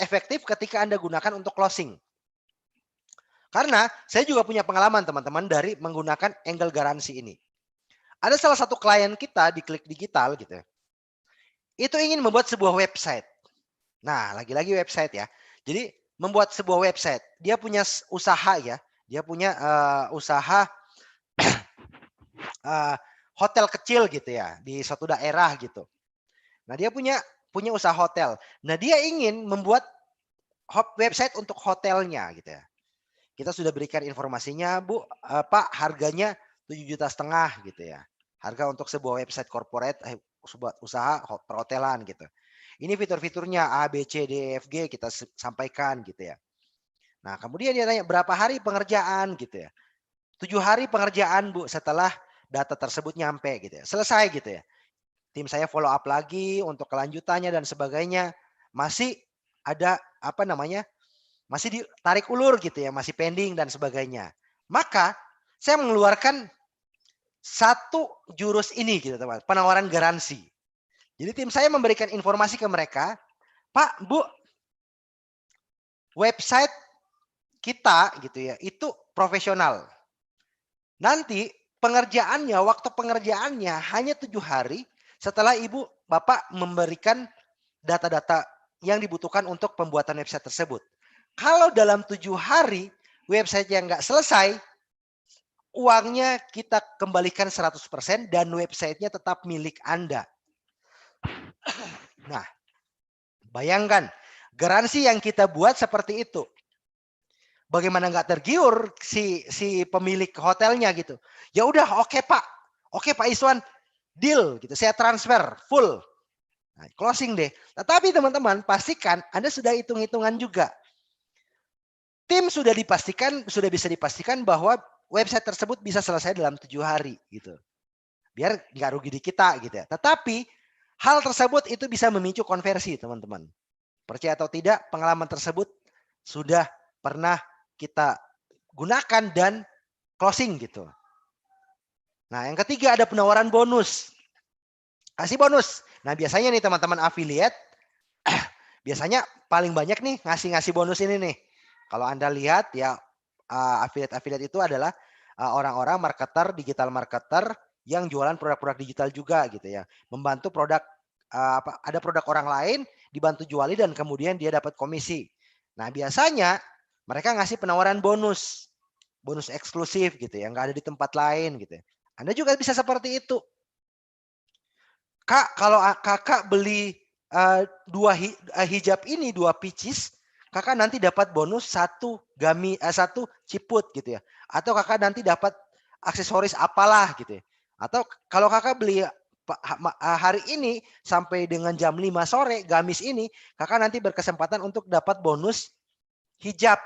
efektif ketika Anda gunakan untuk closing. Karena saya juga punya pengalaman teman-teman dari menggunakan angle garansi ini. Ada salah satu klien kita di Klik Digital gitu ya. Itu ingin membuat sebuah website. Nah, lagi-lagi website ya. Jadi membuat sebuah website. Dia punya usaha ya. Dia punya usaha hotel kecil gitu ya di suatu daerah gitu. Nah, dia punya usaha hotel. Nah, dia ingin membuat website untuk hotelnya gitu ya. Kita sudah berikan informasinya, Bu, Pak, harganya 7,5 juta gitu ya. Harga untuk sebuah website corporate, sebuah usaha perhotelan gitu. Ini fitur-fiturnya A, B, C, D, F, G kita sampaikan gitu ya. Nah, kemudian dia tanya berapa hari pengerjaan gitu ya. 7 hari pengerjaan, Bu, setelah data tersebut nyampe gitu ya. Selesai gitu ya. Tim saya follow up lagi untuk kelanjutannya dan sebagainya. Masih ada masih ditarik ulur gitu ya, masih pending dan sebagainya. Maka saya mengeluarkan satu jurus ini gitu teman, penawaran garansi. Jadi tim saya memberikan informasi ke mereka, Pak, Bu, website kita gitu ya, itu profesional. Nanti waktu pengerjaannya hanya 7 hari setelah Ibu Bapak memberikan data-data yang dibutuhkan untuk pembuatan website tersebut. Kalau dalam 7 hari website yang nggak selesai, uangnya kita kembalikan 100% dan websitenya tetap milik Anda. Nah, bayangkan garansi yang kita buat seperti itu. Bagaimana nggak tergiur si pemilik hotelnya gitu. Ya udah, oke Pak Iswan, deal gitu. Saya transfer full. Nah, closing deh. Tetapi teman-teman pastikan Anda sudah hitung-hitungan juga. Tim sudah bisa dipastikan bahwa website tersebut bisa selesai dalam 7 hari gitu. Biar nggak rugi di kita gitu ya. Tetapi hal tersebut itu bisa memicu konversi teman-teman. Percaya atau tidak, pengalaman tersebut sudah pernah kita gunakan dan closing gitu. Nah, yang ketiga ada penawaran bonus. Kasih bonus. Nah, biasanya nih teman-teman affiliate, biasanya paling banyak nih ngasih bonus ini nih. Kalau Anda lihat ya, affiliate itu adalah orang-orang marketer, digital marketer yang jualan produk-produk digital juga gitu ya. Membantu produk ada produk orang lain dibantu juali dan kemudian dia dapat komisi. Nah, biasanya mereka ngasih penawaran bonus eksklusif gitu ya, nggak ada di tempat lain gitu. Anda juga bisa seperti itu. Kak, kalau kakak beli dua hijab ini, 2 pieces, kakak nanti dapat bonus satu ciput gitu ya. Atau kakak nanti dapat aksesoris apalah gitu ya. Atau kalau kakak beli hari ini sampai dengan jam 5 sore gamis ini, kakak nanti berkesempatan untuk dapat bonus hijab.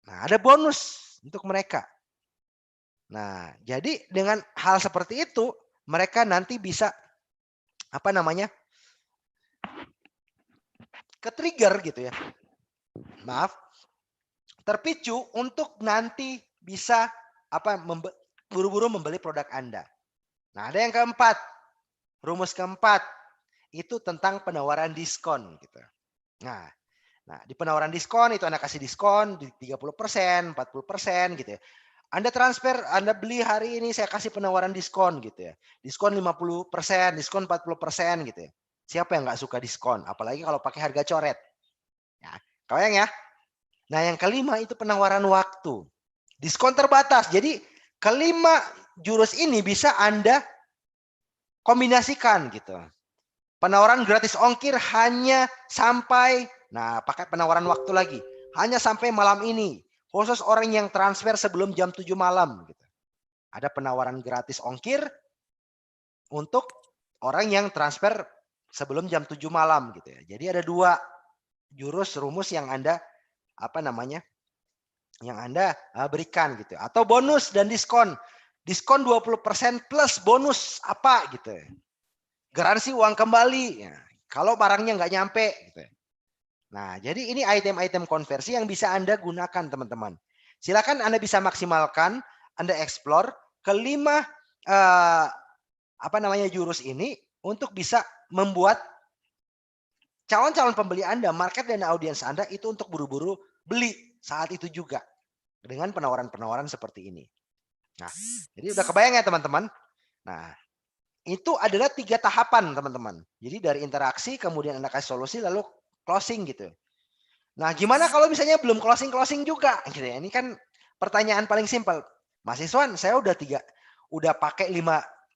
Nah, ada bonus untuk mereka. Nah, jadi dengan hal seperti itu, mereka nanti bisa ke-trigger gitu ya. Maaf, terpicu untuk nanti bisa buru-buru membeli produk Anda. Nah, ada yang keempat. Rumus keempat itu tentang penawaran diskon gitu. Nah, di penawaran diskon itu Anda kasih diskon di 30%, 40% gitu ya. Anda transfer, Anda beli hari ini saya kasih penawaran diskon gitu ya. Diskon 50%, diskon 40% gitu ya. Siapa yang nggak suka diskon? Apalagi kalau pakai harga coret. Ya, kebayang ya? Nah, yang kelima itu penawaran waktu. Diskon terbatas. Jadi kelima jurus ini bisa Anda kombinasikan gitu. Penawaran gratis ongkir hanya sampai, pakai penawaran waktu lagi. Hanya sampai malam ini. Khusus orang yang transfer sebelum jam 7 malam. Gitu. Ada penawaran gratis ongkir untuk orang yang transfer sebelum jam 7 malam. Gitu ya. Jadi ada 2 jurus rumus yang Anda yang Anda berikan gitu. Atau bonus dan diskon. Diskon 20% plus bonus apa gitu. Garansi uang kembali. Ya, kalau barangnya nggak nyampe. Gitu. Nah, jadi ini item-item konversi yang bisa Anda gunakan, teman-teman. Silakan Anda bisa maksimalkan, Anda explore kelima jurus ini untuk bisa membuat calon-calon pembeli Anda, market dan audiens Anda itu untuk buru-buru beli saat itu juga dengan penawaran-penawaran seperti ini. Nah, jadi udah kebayang ya, teman-teman? Nah, itu adalah 3 tahapan, teman-teman. Jadi dari interaksi, kemudian Anda kasih solusi, lalu closing gitu. Nah, gimana kalau misalnya belum closing juga? Gitu ya. Ini kan pertanyaan paling simpel. Mas Iswan, saya udah pakai 5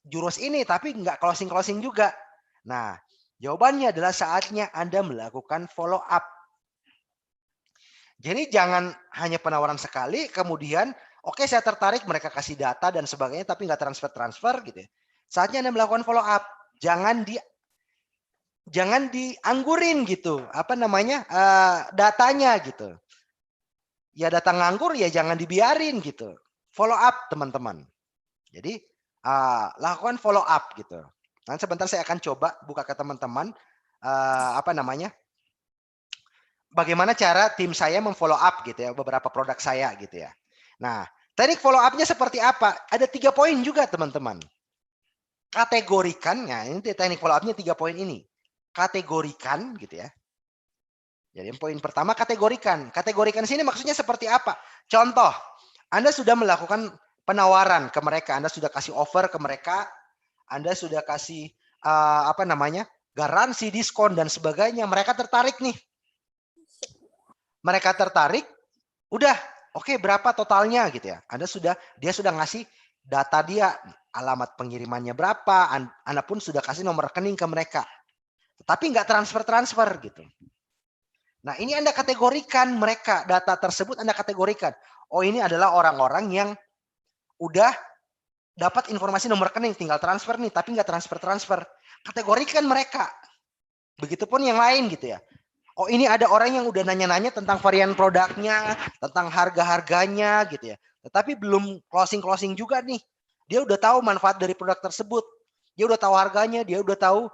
jurus ini, tapi nggak closing juga. Nah, jawabannya adalah saatnya Anda melakukan follow up. Jadi jangan hanya penawaran sekali, kemudian oke saya tertarik, mereka kasih data dan sebagainya, tapi nggak transfer gitu ya. Saatnya Anda melakukan follow up. Jangan dianggurin gitu, datanya gitu. Ya data nganggur ya jangan dibiarin gitu. Follow up teman-teman. Jadi lakukan follow up gitu. Nanti sebentar saya akan coba buka ke teman-teman bagaimana cara tim saya memfollow up gitu ya beberapa produk saya gitu ya. Nah, teknik follow up-nya seperti apa? Ada 3 poin juga teman-teman. Kategorikan, ini teknik follow up-nya 3 poin ini. Kategorikan gitu ya. Jadi poin pertama kategorikan. Kategorikan sini maksudnya seperti apa? Contoh, Anda sudah melakukan penawaran ke mereka, Anda sudah kasih offer ke mereka, Anda sudah kasih garansi, diskon dan sebagainya. Mereka tertarik nih. Mereka tertarik, udah, oke, berapa totalnya gitu ya. Dia sudah ngasih data dia, alamat pengirimannya berapa, Anda pun sudah kasih nomor rekening ke mereka. Tapi nggak transfer gitu. Nah, ini Anda kategorikan mereka, data tersebut Anda kategorikan. Oh, ini adalah orang-orang yang udah dapat informasi nomor rekening, tinggal transfer nih, tapi nggak transfer. Kategorikan mereka. Begitupun yang lain gitu ya. Oh, ini ada orang yang udah nanya-nanya tentang varian produknya, tentang harga-harganya gitu ya. Tetapi belum closing juga nih. Dia udah tahu manfaat dari produk tersebut. Dia udah tahu harganya, dia udah tahu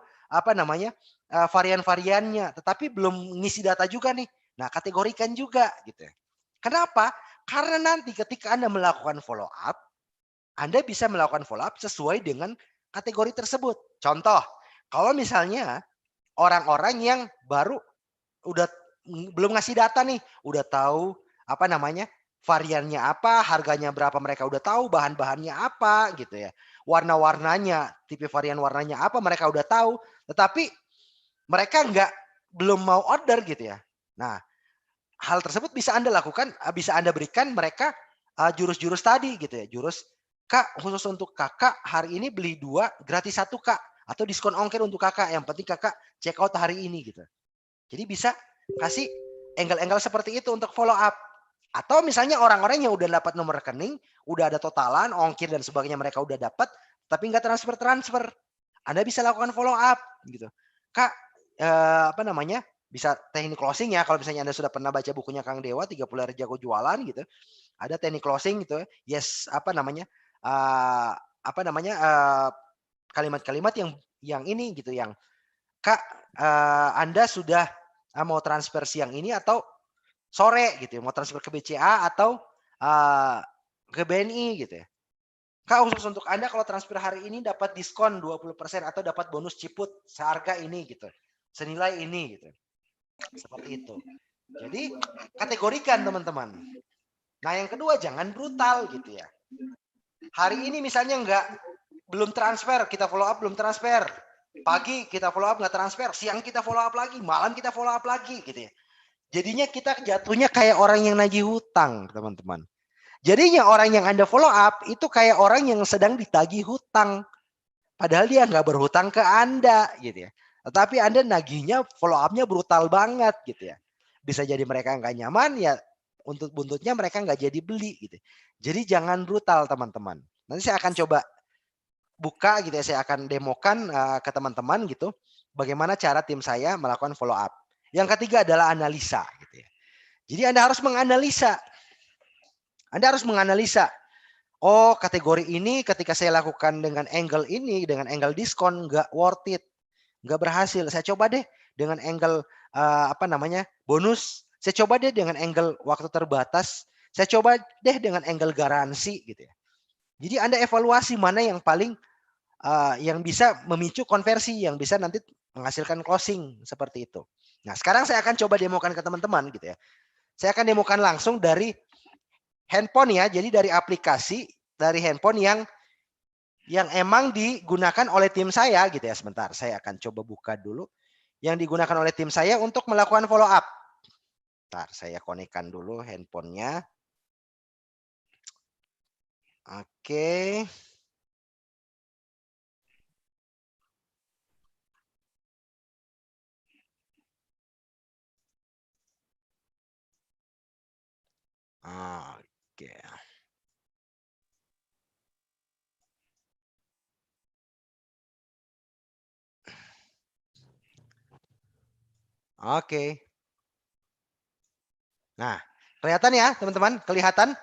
varian-variannya, tetapi belum ngisi data juga nih. Nah, kategorikan juga gitu. Kenapa? Karena nanti ketika Anda melakukan follow up, Anda bisa melakukan follow up sesuai dengan kategori tersebut. Contoh, kalau misalnya orang-orang yang baru udah belum ngasih data nih, udah tahu variannya apa, harganya berapa, mereka udah tahu, bahan-bahannya apa gitu ya. Warna-warnanya, tipe varian warnanya apa mereka udah tahu, tetapi mereka belum mau order gitu ya. Nah, hal tersebut bisa Anda lakukan, bisa Anda berikan mereka jurus-jurus tadi gitu ya. Jurus, Kak, khusus untuk Kakak hari ini beli 2 gratis 1 Kak, atau diskon ongkir untuk Kakak, yang penting Kakak check out hari ini gitu. Jadi bisa kasih angle-angle seperti itu untuk follow up. Atau misalnya orang-orang yang udah dapat nomor rekening, udah ada totalan, ongkir dan sebagainya mereka udah dapat, tapi nggak transfer. Anda bisa lakukan follow up gitu. Kak, bisa teknik closing ya, kalau misalnya Anda sudah pernah baca bukunya Kang Dewa, 30 hari jago jualan gitu. Ada teknik closing gitu. Yes, kalimat-kalimat yang ini gitu, yang Kak, Anda sudah mau transfer siang ini atau sore gitu ya, mau transfer ke BCA atau ke BNI gitu ya. Kak, khusus untuk Anda kalau transfer hari ini dapat diskon 20% atau dapat bonus ciput seharga ini gitu. Senilai ini gitu. Seperti itu. Jadi kategorikan teman-teman. Nah, yang kedua jangan brutal gitu ya. Hari ini misalnya belum transfer, kita follow up belum transfer. Pagi kita follow up nggak transfer, siang kita follow up lagi, malam kita follow up lagi gitu ya. Jadinya kita jatuhnya kayak orang yang nagih hutang, teman-teman. Jadinya orang yang Anda follow up itu kayak orang yang sedang ditagih hutang. Padahal dia nggak berhutang ke Anda gitu ya. Tetapi Anda nagihnya follow up-nya brutal banget gitu ya. Bisa jadi mereka nggak nyaman ya, untuk buntutnya mereka nggak jadi beli gitu. Jadi jangan brutal teman-teman. Nanti saya akan coba buka gitu ya, saya akan demokan ke teman-teman gitu. Bagaimana cara tim saya melakukan follow up. Yang ketiga adalah analisa gitu ya. Jadi Anda harus menganalisa. Anda harus menganalisa. Oh, kategori ini ketika saya lakukan dengan angle ini, dengan angle diskon nggak worth it, nggak berhasil. Saya coba deh dengan angle bonus. Saya coba deh dengan angle waktu terbatas. Saya coba deh dengan angle garansi gitu ya. Jadi Anda evaluasi mana yang paling yang bisa memicu konversi, yang bisa nanti menghasilkan closing seperti itu. Nah, sekarang saya akan coba demokan ke teman-teman gitu ya. Saya akan demokan langsung dari handphone ya, jadi dari aplikasi, dari handphone yang emang digunakan oleh tim saya gitu ya. Sebentar, saya akan coba buka dulu yang digunakan oleh tim saya untuk melakukan follow up. Bentar, saya konekkan dulu handphonenya. Oke. Oke. Oke. Nah, kelihatan ya teman-teman? Kelihatan?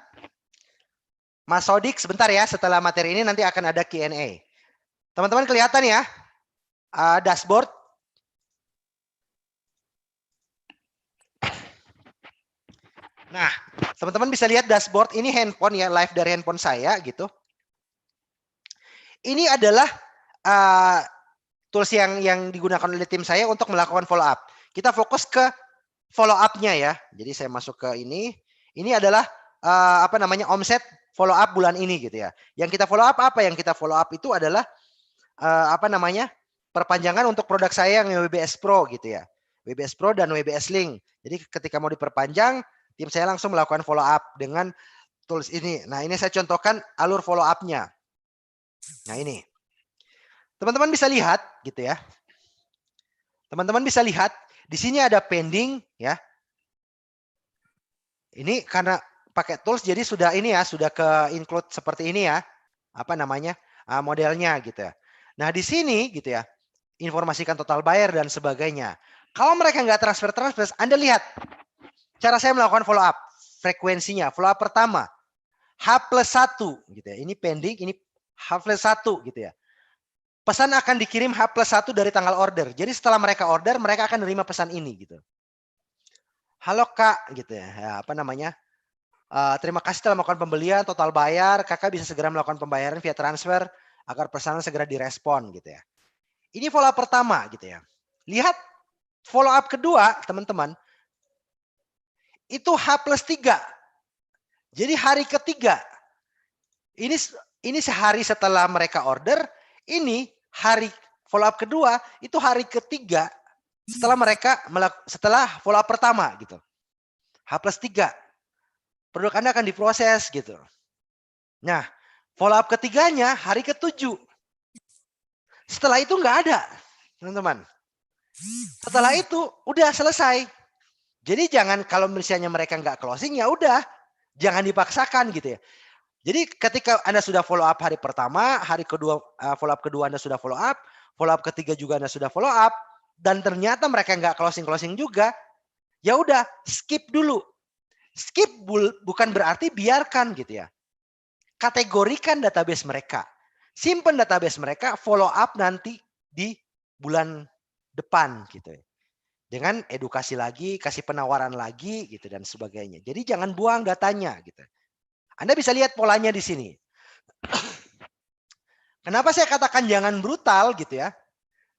Mas Sodik sebentar ya, setelah materi ini nanti akan ada Q&A. Teman-teman kelihatan ya dashboard? Nah, teman-teman bisa lihat dashboard ini handphone ya, live dari handphone saya gitu. Ini adalah tools yang digunakan oleh tim saya untuk melakukan follow up. Kita fokus ke follow up-nya ya. Jadi saya masuk ke ini. Ini adalah omset follow up bulan ini gitu ya. Yang kita follow up apa? Yang kita follow up itu adalah perpanjangan untuk produk saya yang WBS Pro gitu ya. WBS Pro dan WBS Link. Jadi ketika mau diperpanjang, tim saya langsung melakukan follow up dengan tools ini. Nah, ini saya contohkan alur follow up-nya. Nah, ini. Teman-teman bisa lihat gitu ya. Teman-teman bisa lihat di sini ada pending ya. Ini karena pakai tools jadi sudah ini ya, sudah ke include seperti ini ya. Modelnya gitu ya. Nah, di sini gitu ya. Informasikan total bayar dan sebagainya. Kalau mereka nggak transfer, Anda lihat cara saya melakukan follow up. Frekuensinya, follow up pertama. H+1 gitu ya. Ini pending, ini H+1 gitu ya. Pesan akan dikirim H+1 dari tanggal order. Jadi setelah mereka order, mereka akan menerima pesan ini gitu. Halo Kak gitu ya. Terima kasih telah melakukan pembelian, total bayar. Kakak bisa segera melakukan pembayaran via transfer agar pesanan segera direspon gitu ya. Ini follow up pertama gitu ya. Lihat follow up kedua, teman-teman. Itu H+3. Jadi hari ketiga. Ini sehari setelah mereka order, ini hari follow up kedua, itu hari ketiga setelah follow up pertama gitu. H+3. Produk Anda akan diproses gitu. Nah, follow up ketiganya hari ke-7. Setelah itu nggak ada, teman-teman. Setelah itu udah selesai. Jadi jangan kalau misalnya mereka nggak closing ya udah, jangan dipaksakan gitu ya. Jadi ketika Anda sudah follow up hari pertama, hari kedua follow up kedua Anda sudah follow up ketiga juga Anda sudah follow up, dan ternyata mereka nggak closing juga, ya udah skip dulu. Skip bukan berarti biarkan gitu ya. Kategorikan database mereka. Simpan database mereka, follow up nanti di bulan depan gitu ya. Dengan edukasi lagi, kasih penawaran lagi gitu dan sebagainya. Jadi jangan buang datanya gitu. Anda bisa lihat polanya di sini. Kenapa saya katakan jangan brutal gitu ya?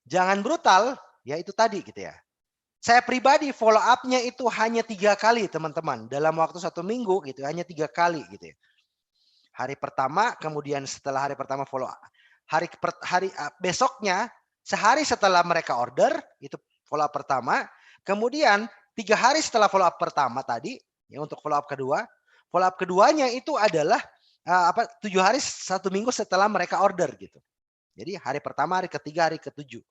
Jangan brutal, ya itu tadi gitu ya. Saya pribadi follow up-nya itu hanya 3 kali teman-teman. Dalam waktu 1 minggu gitu, hanya 3 kali gitu ya. Hari pertama, kemudian setelah hari pertama follow up. Besoknya, sehari setelah mereka order, itu follow up pertama. Kemudian 3 hari setelah follow up pertama tadi, ya untuk follow up kedua. Follow up keduanya itu adalah 7 hari 1 minggu setelah mereka order gitu. Jadi hari pertama, hari ketiga, hari ketujuh.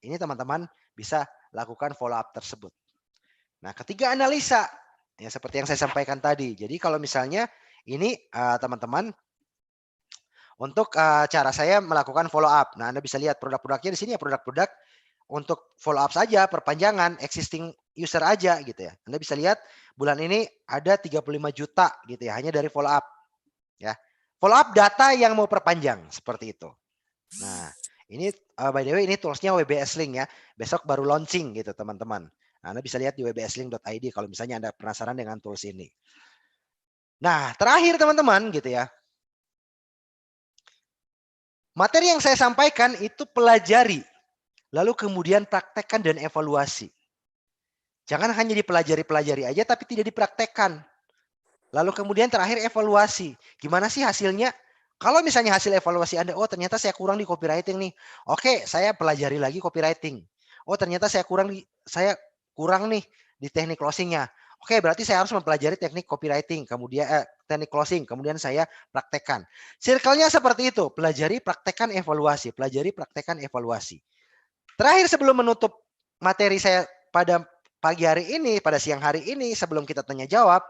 Ini teman-teman bisa lakukan follow up tersebut. Nah, ketiga analisa, ya seperti yang saya sampaikan tadi. Jadi kalau misalnya ini teman-teman untuk cara saya melakukan follow up. Nah, Anda bisa lihat produk-produknya di sini ya, produk-produk untuk follow up saja, perpanjangan existing user aja gitu ya. Anda bisa lihat bulan ini ada 35 juta gitu ya, hanya dari follow up. Ya. Follow up data yang mau perpanjang seperti itu. Nah, ini by the way ini toolsnya WBS Link ya. Besok baru launching gitu teman-teman. Nah, Anda bisa lihat di wbslink.id kalau misalnya Anda penasaran dengan tools ini. Nah, terakhir teman-teman gitu ya. Materi yang saya sampaikan itu pelajari, lalu kemudian praktekkan dan evaluasi. Jangan hanya dipelajari aja tapi tidak dipraktekkan. Lalu kemudian terakhir evaluasi. Gimana sih hasilnya? Kalau misalnya hasil evaluasi Anda, oh ternyata saya kurang di copywriting nih. Oke, saya pelajari lagi copywriting. Oh ternyata saya kurang nih di teknik closingnya. Oke, berarti saya harus mempelajari teknik copywriting, kemudian teknik closing, kemudian saya praktekkan. Circle-nya seperti itu, pelajari, praktekkan, evaluasi, pelajari, praktekkan, evaluasi. Terakhir sebelum menutup materi saya pada pagi hari ini, pada siang hari ini, sebelum kita tanya jawab,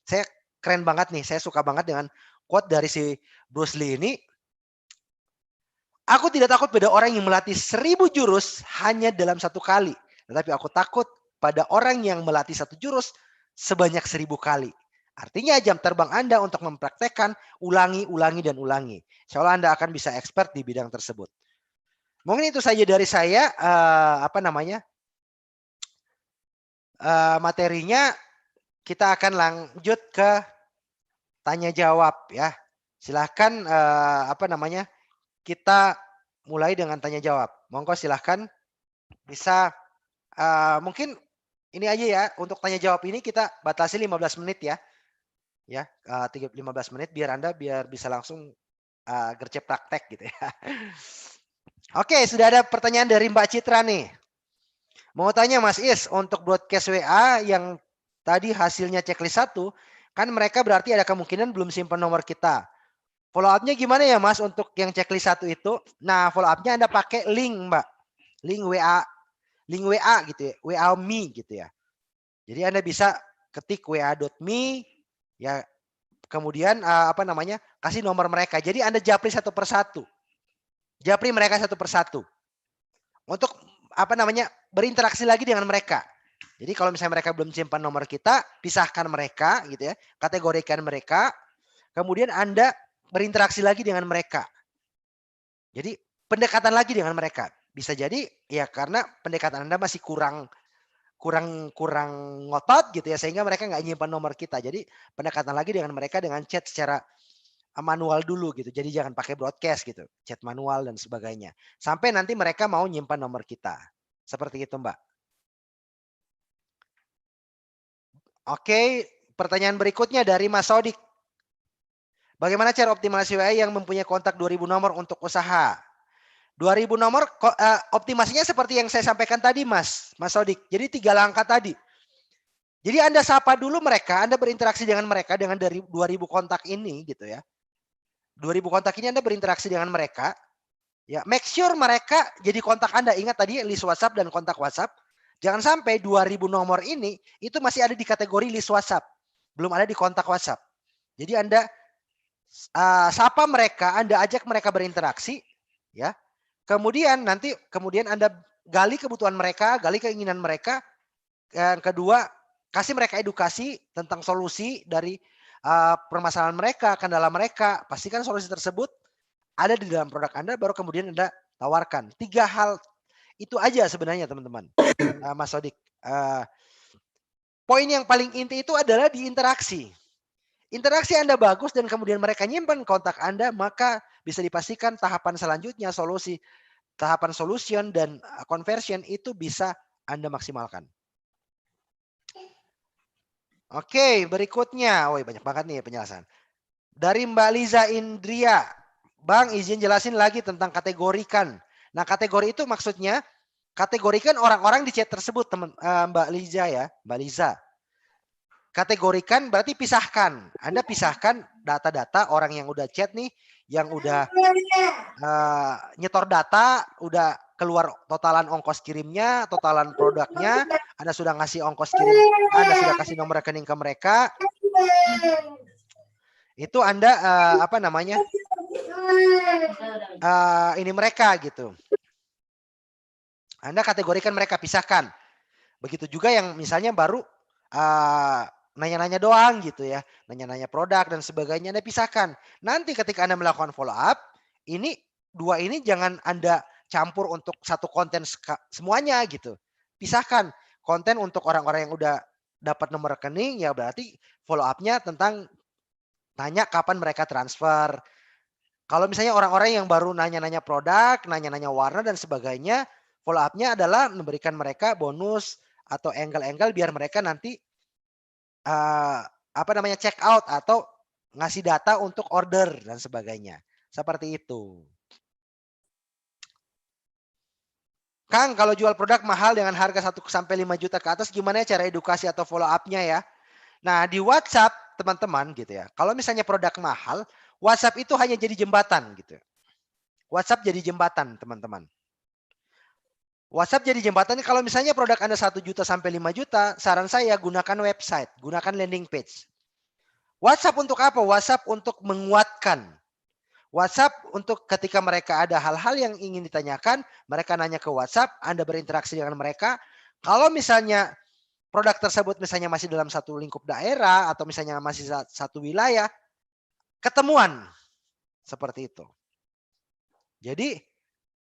saya keren banget nih, saya suka banget dengan quote dari si Bruce Lee ini. Aku tidak takut pada orang yang melatih 1000 jurus hanya dalam 1 kali. Tetapi aku takut pada orang yang melatih 1 jurus sebanyak 1000 kali. Artinya jam terbang Anda untuk mempraktekkan, ulangi, dan ulangi. Insya Allah Anda akan bisa expert di bidang tersebut. Mungkin itu saja dari saya, materinya. Kita akan lanjut ke tanya jawab ya. Silahkan kita mulai dengan tanya jawab. Monggo silahkan bisa mungkin ini aja ya, untuk tanya jawab ini kita batasi 15 menit ya. Ya, 15 menit biar bisa langsung gercep praktek gitu ya. Oke, sudah ada pertanyaan dari Mbak Citra nih. Mau tanya Mas Is, untuk broadcast WA yang tadi hasilnya checklist 1, kan mereka berarti ada kemungkinan belum simpan nomor kita. Follow up-nya gimana ya Mas untuk yang checklist 1 itu? Nah, follow up-nya Anda pakai link, Mbak. Link WA gitu ya, WA Me gitu ya. Jadi Anda bisa ketik wa.me ya, kemudian kasih nomor mereka. Jadi Anda japri satu persatu. Japri mereka satu persatu. Untuk berinteraksi lagi dengan mereka. Jadi kalau misalnya mereka belum simpan nomor kita, pisahkan mereka gitu ya, kategorikan mereka, kemudian Anda berinteraksi lagi dengan mereka. Jadi pendekatan lagi dengan mereka. Bisa jadi ya karena pendekatan Anda masih kurang ngotot gitu ya, sehingga mereka nggak nyimpan nomor kita. Jadi pendekatan lagi dengan mereka dengan chat secara manual dulu gitu. Jadi jangan pakai broadcast gitu, chat manual dan sebagainya. Sampai nanti mereka mau nyimpan nomor kita. Seperti itu, Mbak. Oke, pertanyaan berikutnya dari Mas Sodik. Bagaimana cara optimasi WA yang mempunyai kontak 2000 nomor untuk usaha? 2000 nomor optimasinya seperti yang saya sampaikan tadi Mas Sodik. Jadi 3 langkah tadi. Jadi Anda sapa dulu mereka, Anda berinteraksi dengan mereka dengan dari 2000 kontak ini gitu ya. 2000 kontak ini Anda berinteraksi dengan mereka. Ya, make sure mereka jadi kontak Anda. Ingat tadi list WhatsApp dan kontak WhatsApp. Jangan sampai 2000 nomor ini itu masih ada di kategori list WhatsApp. Belum ada di kontak WhatsApp. Jadi Anda sapa mereka, Anda ajak mereka berinteraksi ya. Kemudian Anda gali kebutuhan mereka, gali keinginan mereka. Yang kedua, kasih mereka edukasi tentang solusi dari permasalahan mereka, kendala mereka. Pastikan solusi tersebut ada di dalam produk Anda, baru kemudian Anda tawarkan. 3 hal itu aja sebenarnya teman-teman. Mas Sodik. Poin yang paling inti itu adalah di interaksi. Interaksi Anda bagus dan kemudian mereka nyimpan kontak Anda, maka bisa dipastikan tahapan selanjutnya tahapan solution dan conversion itu bisa Anda maksimalkan. Oke, berikutnya. Woi, banyak banget nih penjelasan. Dari Mbak Liza Indria. Bang, izin jelasin lagi tentang kategorikan. Nah, kategori itu maksudnya kategorikan orang-orang di chat tersebut, Mbak Liza ya, Mbak Liza. Kategorikan berarti pisahkan. Anda pisahkan data-data orang yang udah chat nih, yang udah nyetor data, udah keluar totalan ongkos kirimnya, totalan produknya, Anda sudah ngasih ongkos kirim, Anda sudah kasih nomor rekening ke mereka. Itu Anda apa namanya? Ini mereka gitu. Anda kategorikan mereka, pisahkan. Begitu juga yang misalnya baru nanya-nanya doang gitu ya, nanya-nanya produk dan sebagainya, Anda pisahkan. Nanti ketika Anda melakukan follow up, ini dua ini jangan Anda campur untuk satu konten semuanya gitu. Pisahkan konten untuk orang-orang yang udah dapat nomor rekening, ya berarti follow up-nya tentang tanya kapan mereka transfer. Kalau misalnya orang-orang yang baru nanya-nanya produk, nanya-nanya warna dan sebagainya, follow up-nya adalah memberikan mereka bonus atau angle-angle biar mereka nanti apa namanya check out atau ngasih data untuk order dan sebagainya. Seperti itu. Kang, kalau jual produk mahal dengan harga 1 sampai 5 juta ke atas, gimana ya cara edukasi atau follow up-nya ya? Nah, di WhatsApp teman-teman gitu ya. Kalau misalnya produk mahal, WhatsApp itu hanya jadi jembatan gitu. WhatsApp jadi jembatan, teman-teman. WhatsApp jadi jembatan kalau misalnya produk Anda 1 juta sampai 5 juta, saran saya gunakan website, gunakan landing page. WhatsApp untuk apa? WhatsApp untuk menguatkan. WhatsApp untuk ketika mereka ada hal-hal yang ingin ditanyakan, mereka nanya ke WhatsApp, Anda berinteraksi dengan mereka. Kalau misalnya produk tersebut misalnya masih dalam satu lingkup daerah atau misalnya masih satu wilayah, ketemuan. Seperti itu. Jadi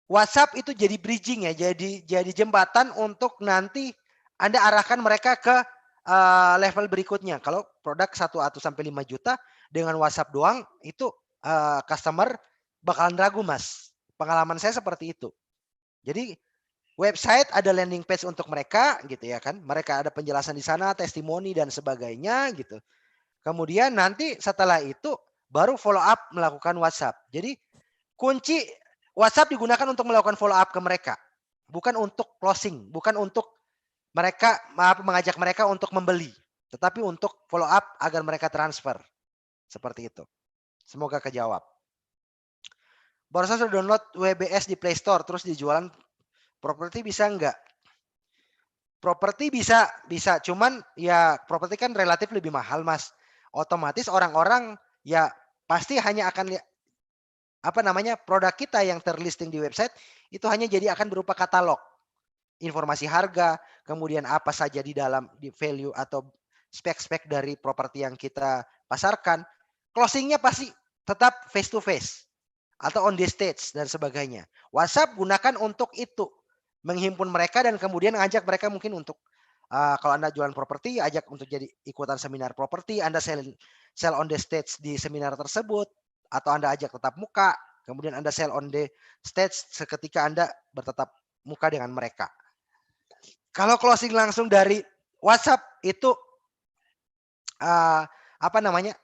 WhatsApp itu jadi bridging ya, jadi jembatan untuk nanti Anda arahkan mereka ke level berikutnya. Kalau produk 1 atau sampai 5 juta dengan WhatsApp doang itu customer bakalan ragu, Mas. Pengalaman saya seperti itu. Jadi website ada landing page untuk mereka gitu ya kan. Mereka ada penjelasan di sana, testimoni dan sebagainya gitu. Kemudian nanti setelah itu baru follow up melakukan WhatsApp. Jadi kunci WhatsApp digunakan untuk melakukan follow up ke mereka. Bukan untuk closing, bukan untuk mereka mengajak mereka untuk membeli, tetapi untuk follow up agar mereka transfer. Seperti itu. Semoga kejawab. Barusan sudah download WBS di Play Store terus dijualan properti bisa enggak? Properti bisa, cuman ya properti kan relatif lebih mahal, Mas. Otomatis orang-orang ya pasti hanya akan apa namanya produk kita yang terlisting di website itu hanya jadi akan berupa katalog, informasi harga, kemudian apa saja di dalam di value atau spek-spek dari properti yang kita pasarkan. Closingnya pasti tetap face to face atau on the stage dan sebagainya. WhatsApp gunakan untuk itu, menghimpun mereka dan kemudian ngajak mereka mungkin untuk kalau Anda jualan properti, ajak untuk jadi ikutan seminar properti, Anda sell on the stage di seminar tersebut, atau Anda ajak tetap muka, kemudian Anda sell on the stage seketika Anda bertatap muka dengan mereka. Kalau closing langsung dari WhatsApp itu apa namanya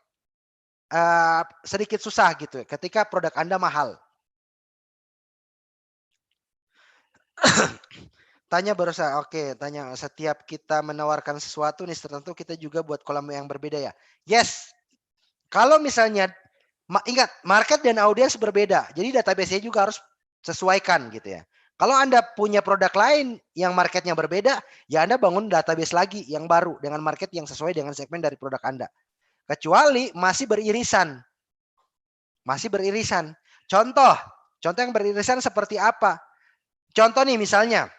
sedikit susah gitu ketika produk Anda mahal. Tanya barusan, oke, tanya setiap kita menawarkan sesuatu nih tertentu kita juga buat kolam yang berbeda ya. Yes, kalau misalnya ingat market dan audiens berbeda, jadi database-nya juga harus sesuaikan gitu ya. Kalau Anda punya produk lain yang marketnya berbeda, ya Anda bangun database lagi yang baru dengan market yang sesuai dengan segmen dari produk Anda. Kecuali masih beririsan. Masih beririsan. Contoh yang beririsan seperti apa? Contoh nih misalnya,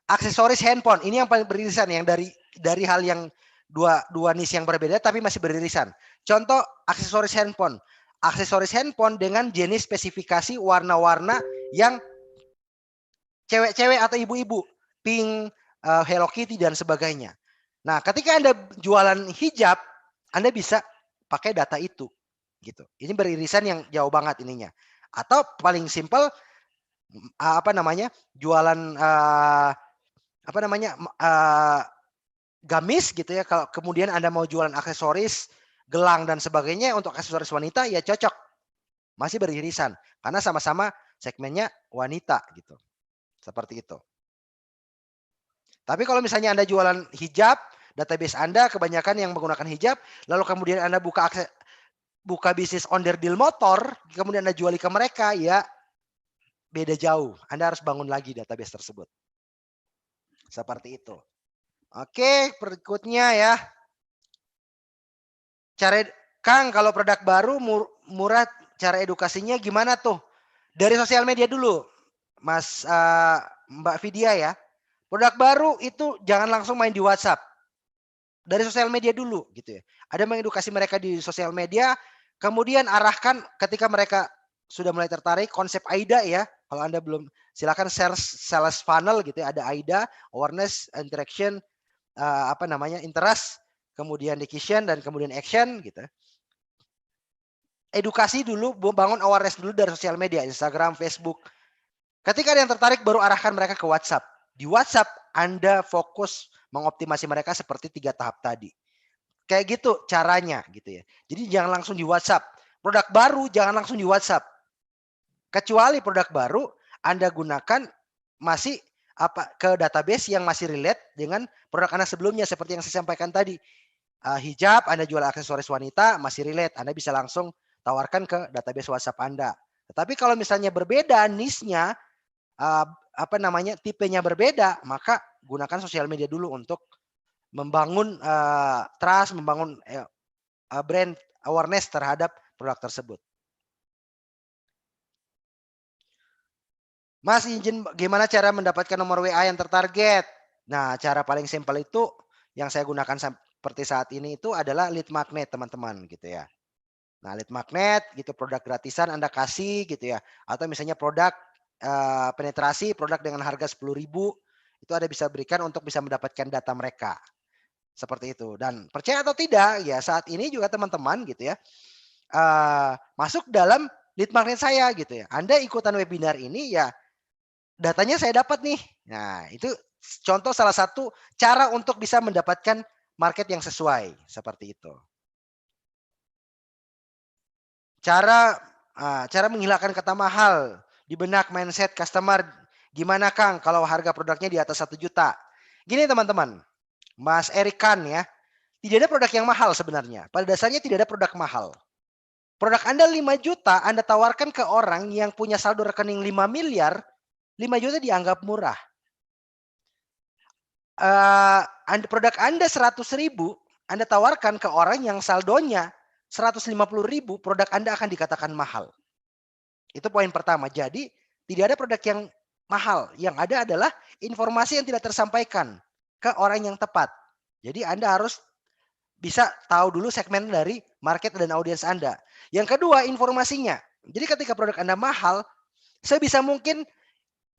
aksesoris handphone. Ini yang paling beririsan, yang dari hal yang dua niche yang berbeda tapi masih beririsan. Contoh aksesoris handphone. Aksesoris handphone dengan jenis spesifikasi warna-warna yang cewek-cewek atau ibu-ibu, pink, Hello Kitty dan sebagainya. Nah, ketika Anda jualan hijab, Anda bisa pakai data itu gitu. Ini beririsan yang jauh banget ininya. Atau paling simpel apa namanya? Jualan apa namanya? Gamis gitu ya. Kalau kemudian Anda mau jualan aksesoris, gelang dan sebagainya untuk aksesoris wanita ya cocok. Masih beririsan karena sama-sama segmennya wanita gitu. Seperti itu. Tapi kalau misalnya Anda jualan hijab, database Anda kebanyakan yang menggunakan hijab, lalu kemudian Anda buka bisnis onderdil motor, kemudian Anda juali ke mereka, ya beda jauh. Anda harus bangun lagi database tersebut. Seperti itu. Oke, berikutnya ya. Cara Kang, kalau produk baru murah, cara edukasinya gimana tuh? Dari sosial media dulu, Mas Mbak Vidya ya. Produk baru itu jangan langsung main di WhatsApp. Dari sosial media dulu gitu ya. Ada mengedukasi mereka di sosial media, kemudian arahkan ketika mereka sudah mulai tertarik konsep AIDA ya. Kalau Anda belum, silakan sales funnel gitu ya. Ada AIDA, awareness, interaction, apa namanya, interest, kemudian decision dan kemudian action gitu. Edukasi dulu, bangun awareness dulu dari sosial media, Instagram, Facebook. Ketika ada yang tertarik baru arahkan mereka ke WhatsApp. Di WhatsApp Anda fokus mengoptimasi mereka seperti 3 tahap tadi. Kayak gitu caranya gitu ya. Jadi jangan langsung di WhatsApp. Produk baru jangan langsung di WhatsApp. Kecuali produk baru Anda gunakan masih ke database yang masih relate dengan produk Anda sebelumnya seperti yang saya sampaikan tadi. Hijab, Anda jual aksesoris wanita masih relate. Anda bisa langsung tawarkan ke database WhatsApp Anda. Tetapi kalau misalnya berbeda niche-nya, apa namanya, tipenya berbeda, maka gunakan sosial media dulu untuk membangun trust, membangun brand awareness terhadap produk tersebut. Mas, izin gimana cara mendapatkan nomor WA yang tertarget? Nah, cara paling simpel itu yang saya gunakan seperti saat ini itu adalah lead magnet, teman-teman gitu ya. Nah, lead magnet gitu, produk gratisan Anda kasih gitu ya. Atau misalnya produk penetrasi, produk dengan harga 10.000 itu Anda bisa berikan untuk bisa mendapatkan data mereka. Seperti itu. Dan percaya atau tidak ya, saat ini juga teman-teman gitu ya, masuk dalam lead magnet saya gitu ya. Anda ikutan webinar ini ya datanya saya dapat nih. Nah, itu contoh salah satu cara untuk bisa mendapatkan market yang sesuai, seperti itu. Cara menghilangkan kata mahal di benak mindset customer, gimana Kang kalau harga produknya di atas 1 juta? Gini teman-teman, Mas Erikan ya, tidak ada produk yang mahal sebenarnya. Pada dasarnya tidak ada produk mahal. Produk Anda 5 juta, Anda tawarkan ke orang yang punya saldo rekening 5 miliar, 5 juta dianggap murah. Produk Anda 100.000, Anda tawarkan ke orang yang saldonya 150.000, produk Anda akan dikatakan mahal. Itu poin pertama. Jadi tidak ada produk yang mahal. Yang ada adalah informasi yang tidak tersampaikan ke orang yang tepat. Jadi Anda harus bisa tahu dulu segmen dari market dan audiens Anda. Yang kedua, informasinya. Jadi ketika produk Anda mahal, sebisa mungkin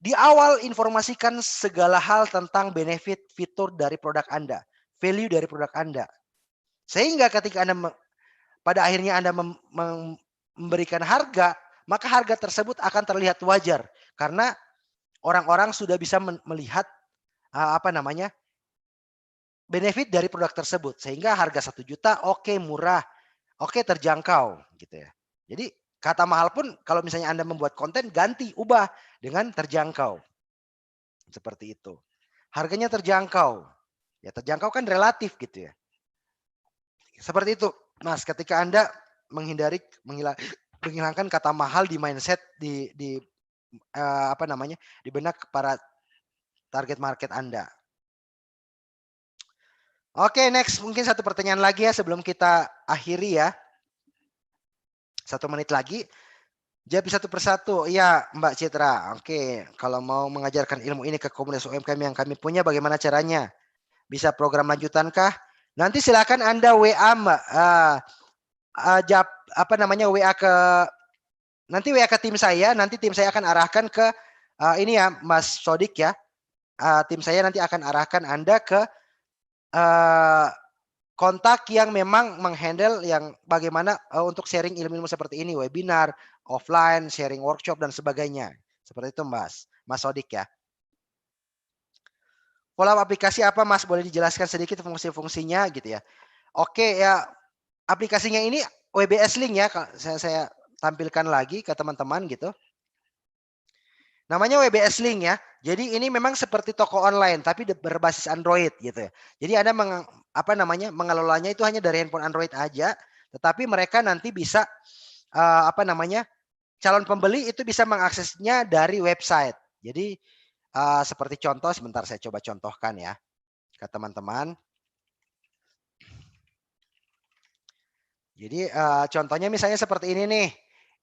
di awal informasikan segala hal tentang benefit, fitur dari produk Anda, value dari produk Anda. Sehingga ketika Anda pada akhirnya Anda memberikan harga, maka harga tersebut akan terlihat wajar karena orang-orang sudah bisa melihat apa namanya, benefit dari produk tersebut sehingga harga 1 juta oke, murah, oke, terjangkau gitu ya. Jadi kata mahal pun kalau misalnya Anda membuat konten ganti, ubah dengan terjangkau. Seperti itu. Harganya terjangkau. Ya terjangkau kan relatif gitu ya. Seperti itu, Mas. Ketika Anda menghilangkan kata mahal di mindset di apa namanya, di benak para target market Anda. Oke, next mungkin satu pertanyaan lagi ya sebelum kita akhiri ya. 1 menit lagi. Jawab satu persatu. Iya, Mbak Citra. Oke, kalau mau mengajarkan ilmu ini ke komunitas UMKM yang kami punya, bagaimana caranya? Bisa program lanjutankah? Nanti silakan Anda WA Mbak. Apa namanya, WA ke tim saya. Nanti tim saya akan arahkan ke ini ya, Mas Sodik ya. Tim saya nanti akan arahkan Anda ke kontak yang memang menghandle yang bagaimana untuk sharing ilmu-ilmu seperti ini, webinar, offline, sharing workshop dan sebagainya. Seperti itu Mas Sodik ya. Pola aplikasi apa Mas? Boleh dijelaskan sedikit fungsi-fungsinya gitu ya. Oke ya, aplikasinya ini WBS Link ya. Saya tampilkan lagi ke teman-teman gitu. Namanya WBS Link ya. Jadi ini memang seperti toko online tapi berbasis Android gitu ya. Jadi Anda mengelolanya itu hanya dari handphone Android aja, tetapi mereka nanti bisa calon pembeli itu bisa mengaksesnya dari website. Jadi seperti contoh, sebentar saya coba contohkan ya ke teman-teman. Jadi contohnya misalnya seperti ini nih.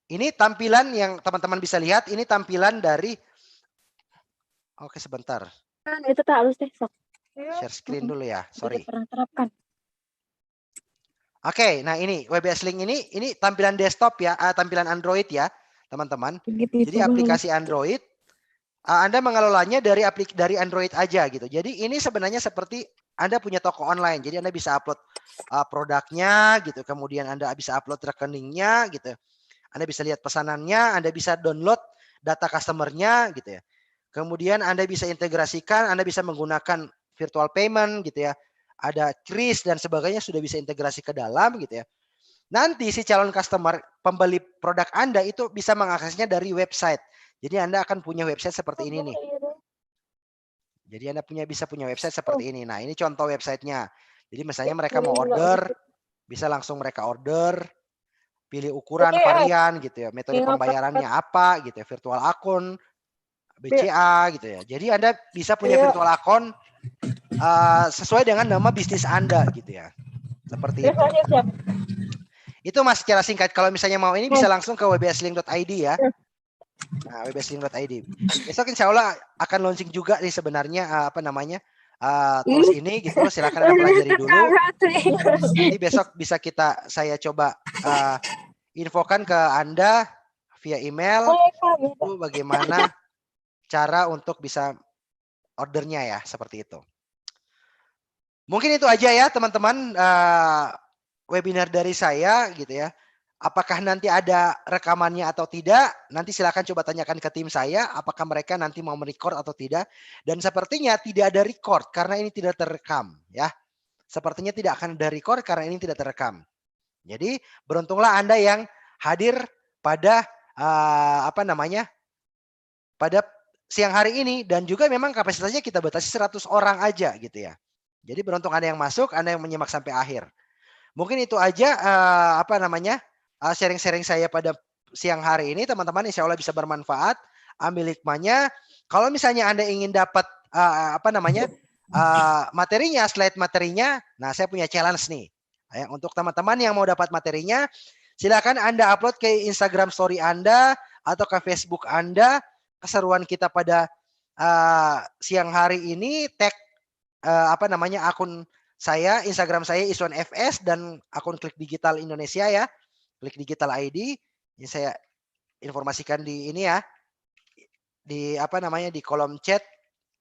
Ini tampilan yang teman-teman bisa lihat. Ini tampilan dari. Oke sebentar. Itu tak halus deh. Share screen dulu ya. Sorry. Pernah terapkan. Oke, nah ini WBS Link ini tampilan desktop ya, tampilan Android ya, teman-teman. Jadi aplikasi Android. Anda mengelolanya dari Android aja gitu. Jadi ini sebenarnya seperti Anda punya toko online. Jadi Anda bisa upload produknya gitu. Kemudian Anda bisa upload rekeningnya gitu. Anda bisa lihat pesanannya, Anda bisa download data customer-nya gitu ya. Kemudian Anda bisa integrasikan, Anda bisa menggunakan virtual payment gitu ya. Ada kris dan sebagainya sudah bisa integrasi ke dalam gitu ya. Nanti si calon customer, pembeli produk Anda itu bisa mengaksesnya dari website. Jadi Anda akan punya website seperti ini nih. Jadi Anda bisa punya website seperti ini. Nah, ini contoh websitenya. Jadi misalnya mereka mau order, bisa langsung mereka order, pilih ukuran, varian gitu ya, metode pembayarannya apa gitu ya, virtual akun, BCA gitu ya. Jadi Anda bisa punya virtual akun sesuai dengan nama bisnis Anda gitu ya. Seperti itu. Itu Mas secara singkat. Kalau misalnya mau ini bisa langsung ke wbslink.id ya. Nah, wbslink.id. Besok insya Allah akan launching juga nih sebenarnya tools ini gitu. Silakan Anda pelajari dulu. Nanti besok bisa saya coba infokan ke Anda via email itu bagaimana cara untuk bisa ordernya ya, seperti itu. Mungkin itu aja ya teman-teman webinar dari saya gitu ya. Apakah nanti ada rekamannya atau tidak? Nanti silakan coba tanyakan ke tim saya apakah mereka nanti mau merecord atau tidak. Dan sepertinya tidak ada record karena ini tidak terekam ya. Sepertinya tidak akan ada record karena ini tidak terekam. Jadi beruntunglah Anda yang hadir pada pada siang hari ini dan juga memang kapasitasnya kita batasi 100 orang aja gitu ya. Jadi beruntung Anda yang masuk, Anda yang menyimak sampai akhir. Mungkin itu aja sharing-sharing saya pada siang hari ini teman-teman, insya Allah bisa bermanfaat, ambil hikmahnya. Kalau misalnya Anda ingin dapat materinya, slide materinya, nah saya punya challenge nih. Untuk teman-teman yang mau dapat materinya, silakan Anda upload ke Instagram story Anda atau ke Facebook Anda keseruan kita pada siang hari ini, tag akun saya, Instagram saya Iswan FS dan akun Klik Digital Indonesia ya. Klik Digital ID. Ini saya informasikan di ini ya. Di di kolom chat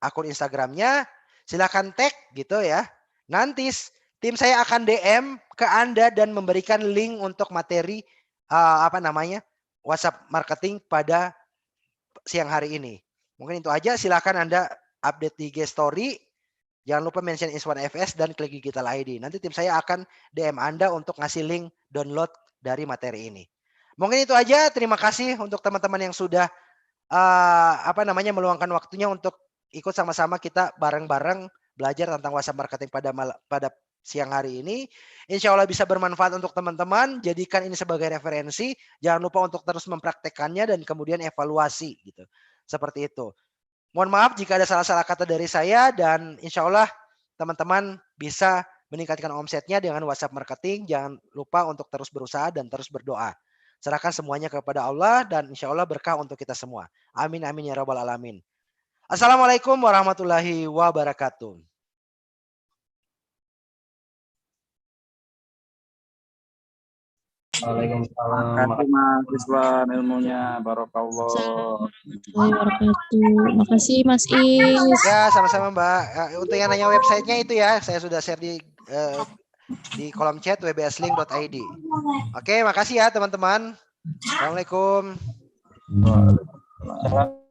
akun Instagramnya. Silakan tag gitu ya. Nanti tim saya akan DM ke Anda dan memberikan link untuk materi WhatsApp marketing pada siang hari ini. Mungkin itu aja. Silakan Anda update di IG story. Jangan lupa mention Iswan FS dan Klik Digital ID. Nanti tim saya akan DM Anda untuk ngasih link download dari materi ini. Mungkin itu aja. Terima kasih untuk teman-teman yang sudah meluangkan waktunya untuk ikut sama-sama kita bareng-bareng belajar tentang WhatsApp marketing pada siang hari ini. Insya Allah bisa bermanfaat untuk teman-teman. Jadikan ini sebagai referensi. Jangan lupa untuk terus mempraktekannya dan kemudian evaluasi gitu. Seperti itu. Mohon maaf jika ada salah-salah kata dari saya dan insya Allah teman-teman bisa meningkatkan omsetnya dengan WhatsApp marketing. Jangan lupa untuk terus berusaha dan terus berdoa. Serahkan semuanya kepada Allah dan insya Allah berkah untuk kita semua. Amin amin ya rabbal alamin. Assalamualaikum warahmatullahi wabarakatuh. Waalaikumsalam. Terima kasih Mas Iswan ilmunya, barokallah. Makasih Mas Is. Ya sama-sama Mbak. Untuk yang nanya websitenya itu ya, saya sudah share di di kolom chat wbslink.id. Oke, makasih ya teman-teman. Assalamualaikum. Waalaikumsalam.